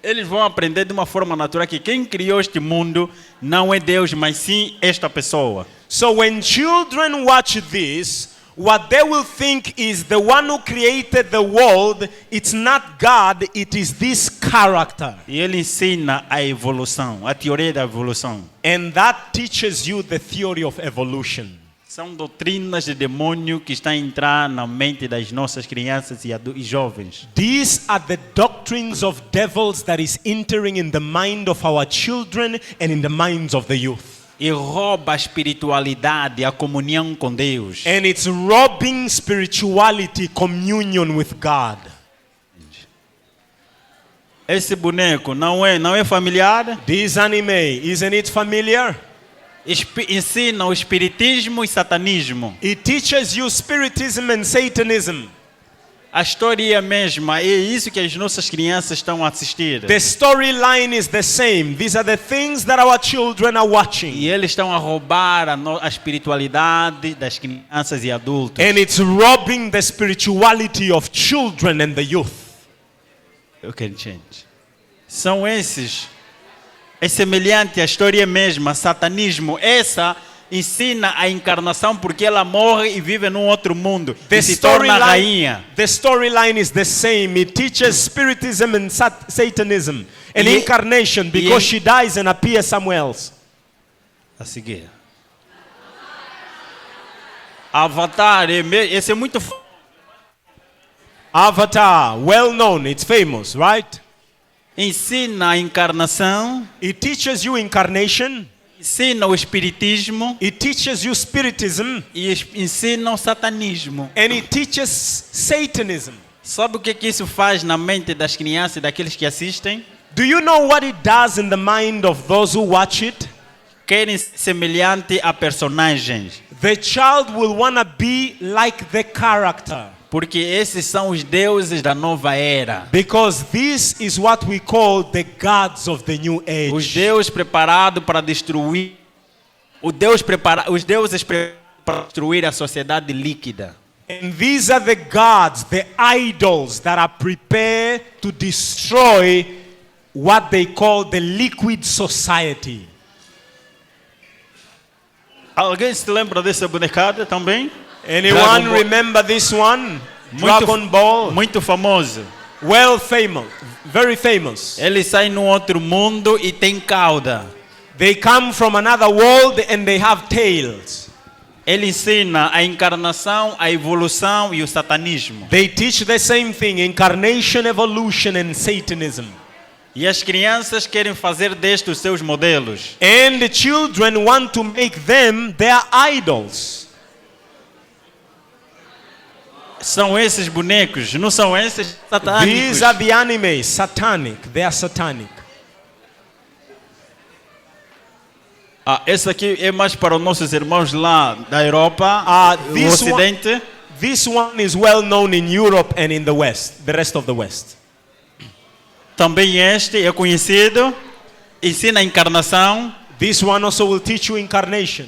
[SPEAKER 1] eles vão aprender de uma forma natural que quem criou este mundo não é Deus, mas sim esta pessoa.
[SPEAKER 2] So when children watch this, what they will think is the one who created the world, it's not God, it is this character.
[SPEAKER 1] E ele ensina a evolução, a teoria da evolução.
[SPEAKER 2] And that teaches you the theory of evolution.
[SPEAKER 1] São doutrinas de demônio que estão a entrar na mente das nossas crianças e jovens.
[SPEAKER 2] These are the doctrines of devils that is entering in the mind of our children and in the minds of the youth.
[SPEAKER 1] E rouba a espiritualidade, a comunhão com Deus.
[SPEAKER 2] And it's robbing spirituality, communion with God.
[SPEAKER 1] Esse boneco não é familiar?
[SPEAKER 2] This anime, isn't it familiar?
[SPEAKER 1] Ensina o espiritismo e satanismo.
[SPEAKER 2] It teaches you spiritism and Satanism.
[SPEAKER 1] A história é a mesma, é isso que as nossas crianças estão a assistir.
[SPEAKER 2] The storyline is the same. These are the things that our children are watching.
[SPEAKER 1] E eles estão a roubar a espiritualidade das crianças e adultos.
[SPEAKER 2] And it's robbing the spirituality of children and the youth.
[SPEAKER 1] You can change. São esses. É semelhante à história mesma, satanismo. Essa ensina a encarnação porque ela morre e vive num outro mundo. E se torna rainha.
[SPEAKER 2] The storyline is the same. It teaches spiritism and Satanism. And incarnation because she dies and appears somewhere else.
[SPEAKER 1] A seguir. Avatar, esse é muito...
[SPEAKER 2] Avatar, well known, it's famous, right?
[SPEAKER 1] Ensina a encarnação.
[SPEAKER 2] It teaches you incarnation.
[SPEAKER 1] Ensina o espiritismo.
[SPEAKER 2] It teaches you spiritism.
[SPEAKER 1] E ensina o satanismo.
[SPEAKER 2] And it teaches Satanism.
[SPEAKER 1] Sabe o que isso faz na mente das crianças e daqueles que assistem?
[SPEAKER 2] Do you know what it does in the mind of those who watch it?
[SPEAKER 1] Querem semelhante a personagens.
[SPEAKER 2] The child will want to be like the character.
[SPEAKER 1] Porque esses são os deuses da nova era.
[SPEAKER 2] Because this is what we call the gods of the new age.
[SPEAKER 1] Os deuses preparados para destruir. Os deuses preparados para destruir a sociedade líquida.
[SPEAKER 2] And these are the gods, the idols that are prepared to destroy what they call the liquid society.
[SPEAKER 1] Alguém se lembra dessa bonecada também?
[SPEAKER 2] Anyone remember this one? Dragon Ball.
[SPEAKER 1] Muito famoso.
[SPEAKER 2] Well famous, very famous.
[SPEAKER 1] Eles saem num outro mundo e tem cauda.
[SPEAKER 2] They come from another world and they have tails.
[SPEAKER 1] Ele ensina a encarnação, a evolução e o satanismo.
[SPEAKER 2] They teach the same thing, incarnation, evolution and Satanism.
[SPEAKER 1] E as crianças querem fazer destes os seus modelos.
[SPEAKER 2] And the children want to make them their idols.
[SPEAKER 1] São esses bonecos, não são esses satânicos.
[SPEAKER 2] These are the animes, satanic. They are satanic.
[SPEAKER 1] Esse aqui é mais para os nossos irmãos lá da Europa, no Ocidente.
[SPEAKER 2] This one is well known in Europe and in the West, the rest of the West.
[SPEAKER 1] Também este é conhecido, ensina a encarnação.
[SPEAKER 2] This one also will teach you incarnation.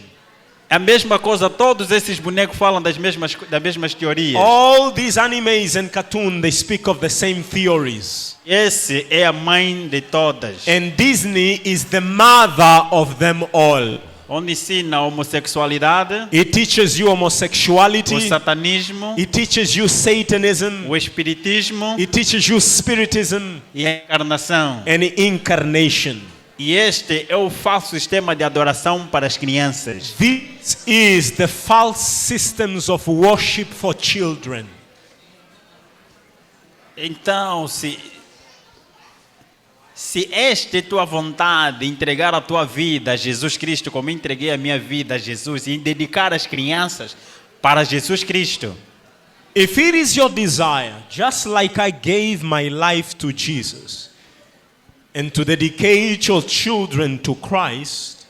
[SPEAKER 1] É a mesma coisa, todos esses bonecos falam das mesmas teorias.
[SPEAKER 2] All these animes and cartoons, they speak of the same theories.
[SPEAKER 1] Esse é a mãe de todas.
[SPEAKER 2] And Disney is the mother of them all.
[SPEAKER 1] Onde ensina a homossexualidade,
[SPEAKER 2] It teaches you homosexuality.
[SPEAKER 1] o satanismo,
[SPEAKER 2] It teaches you Satanism.
[SPEAKER 1] o espiritismo
[SPEAKER 2] It teaches you spiritism
[SPEAKER 1] e a encarnação.
[SPEAKER 2] and incarnation.
[SPEAKER 1] E este é o falso sistema de adoração para as crianças.
[SPEAKER 2] This is the false systems of worship for children.
[SPEAKER 1] Então, se esta é tua vontade, entregar a tua vida a Jesus Cristo, como eu entreguei a minha vida a Jesus, e dedicar as crianças para Jesus Cristo.
[SPEAKER 2] If it is your desire, just like I gave my life to Jesus, and to dedicate your children to Christ,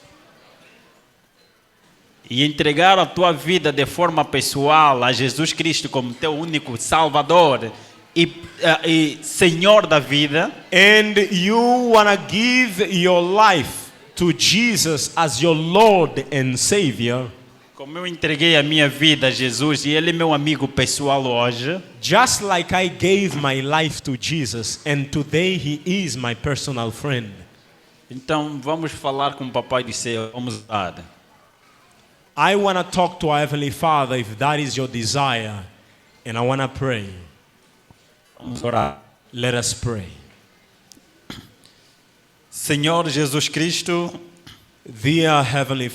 [SPEAKER 1] e entregar a tua vida de forma pessoal a Jesus Cristo como teu único Salvador e Senhor da vida,
[SPEAKER 2] and you want to give your life to Jesus as your Lord and Savior,
[SPEAKER 1] como eu entreguei a minha vida a Jesus e Ele é meu amigo pessoal hoje,
[SPEAKER 2] just like I gave my life to Jesus, and today He is my personal friend.
[SPEAKER 1] então vamos falar com o Papai do Céu, vamos orar.
[SPEAKER 2] I want to talk to our Heavenly Father if that is your desire, and I want to pray.
[SPEAKER 1] Vamos orar.
[SPEAKER 2] Let us pray.
[SPEAKER 1] Senhor Jesus Cristo,
[SPEAKER 2] Dear Heavenly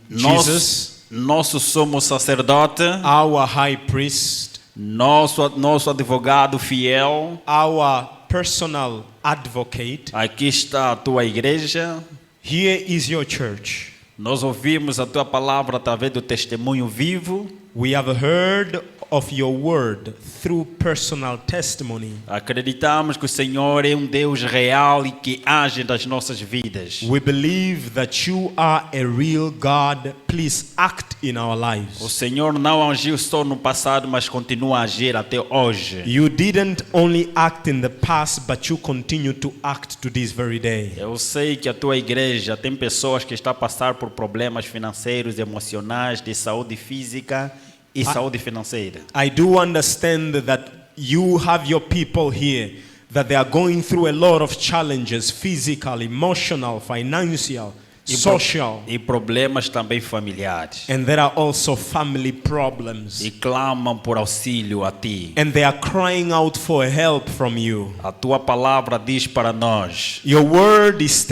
[SPEAKER 2] Jesus,
[SPEAKER 1] nosso sumo sacerdote,
[SPEAKER 2] our High Priest,
[SPEAKER 1] nosso advogado fiel,
[SPEAKER 2] our personal advocate,
[SPEAKER 1] aqui está a tua igreja.
[SPEAKER 2] here is your church.
[SPEAKER 1] Nós ouvimos a tua palavra através do testemunho vivo.
[SPEAKER 2] We have heard of your word through personal testimony.
[SPEAKER 1] Acreditamos que o Senhor é Deus real e que age nas nossas vidas.
[SPEAKER 2] We believe that you are a real God. Please act in our
[SPEAKER 1] O
[SPEAKER 2] lives.
[SPEAKER 1] Senhor não agiu só no passado, mas continua a agir até hoje.
[SPEAKER 2] You didn't only act in the past, but you continue to act to this very day.
[SPEAKER 1] Eu sei que a tua igreja tem pessoas que estão a passar por problemas financeiros, emocionais, de saúde física e saúde financeira.
[SPEAKER 2] I do understand that you have your people here, that they are going through a lot of challenges, physical, emotional, financial, social,
[SPEAKER 1] E problemas também familiares.
[SPEAKER 2] and there are also family problems.
[SPEAKER 1] E clamam por auxílio a ti.
[SPEAKER 2] And they are crying out for help from you.
[SPEAKER 1] A tua palavra diz para nós:
[SPEAKER 2] Your word is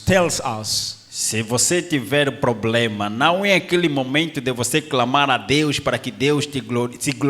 [SPEAKER 2] tells us,
[SPEAKER 1] se você tiver problema, não é aquele momento de você clamar a Deus para que Deus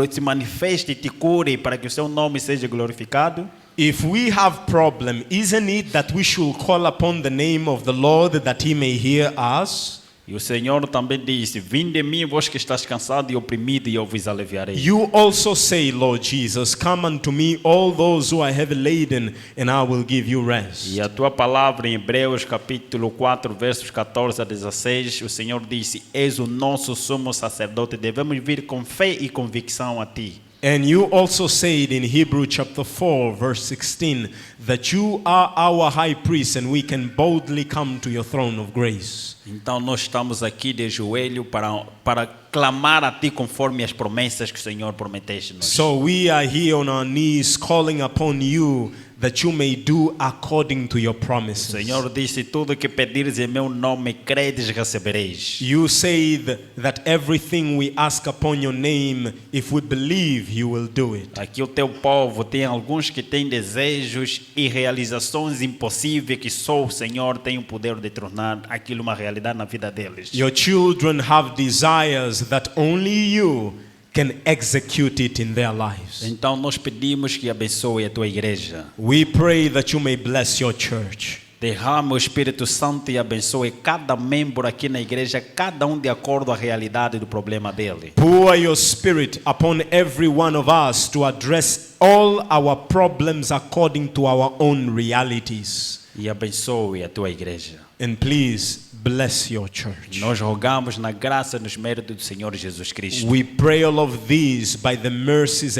[SPEAKER 1] se manifeste e te cure, para que o seu nome seja glorificado.
[SPEAKER 2] if we have problem, isn't it that we should call upon the name of the Lord that he may hear us?
[SPEAKER 1] E o Senhor também disse: vinde a mim, vós que estás cansado e oprimido, e eu vos aliviarei.
[SPEAKER 2] You also say, Lord Jesus, come unto me, all those who are heavy laden, and I will give you rest.
[SPEAKER 1] E a tua palavra em Hebreus capítulo 4, versos 14 a 16, o Senhor disse: és o nosso sumo sacerdote, devemos vir com fé e convicção a ti.
[SPEAKER 2] And you also said in Hebrew chapter 4 verse 16 that you are our high priest and we can boldly come to your throne of grace.
[SPEAKER 1] Então nós estamos aqui de joelho para clamar a ti conforme as promessas que o Senhor prometeste-nos.
[SPEAKER 2] So we are here on our knees calling upon you that you may do according to your
[SPEAKER 1] O
[SPEAKER 2] promises.
[SPEAKER 1] Senhor disse: tudo que pedires em meu nome, credes, recebereis.
[SPEAKER 2] You said that everything we ask upon your name, if we believe, you will do it.
[SPEAKER 1] Aqui o teu povo tem alguns que têm desejos e realizações impossíveis que só o Senhor tem o poder de tornar aquilo uma realidade na vida deles.
[SPEAKER 2] Your children have desires that only you can execute it in their lives.
[SPEAKER 1] Então nós pedimos que abençoe a tua igreja.
[SPEAKER 2] We pray that you may bless your church.
[SPEAKER 1] Derrama o Espírito Santo e abençoe cada membro aqui na igreja, cada de acordo à realidade do problema dele.
[SPEAKER 2] Pour your spirit upon every one of us to address all our problems according to our own realities.
[SPEAKER 1] E abençoe a tua igreja.
[SPEAKER 2] And please bless your church.
[SPEAKER 1] Nós rogamos na graça e nos méritos do Senhor Jesus Cristo.
[SPEAKER 2] We pray all of these by the mercies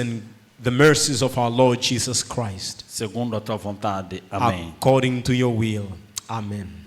[SPEAKER 2] of our Lord Jesus Christ.
[SPEAKER 1] Segundo a tua vontade. Amém.
[SPEAKER 2] According to your will. Amen.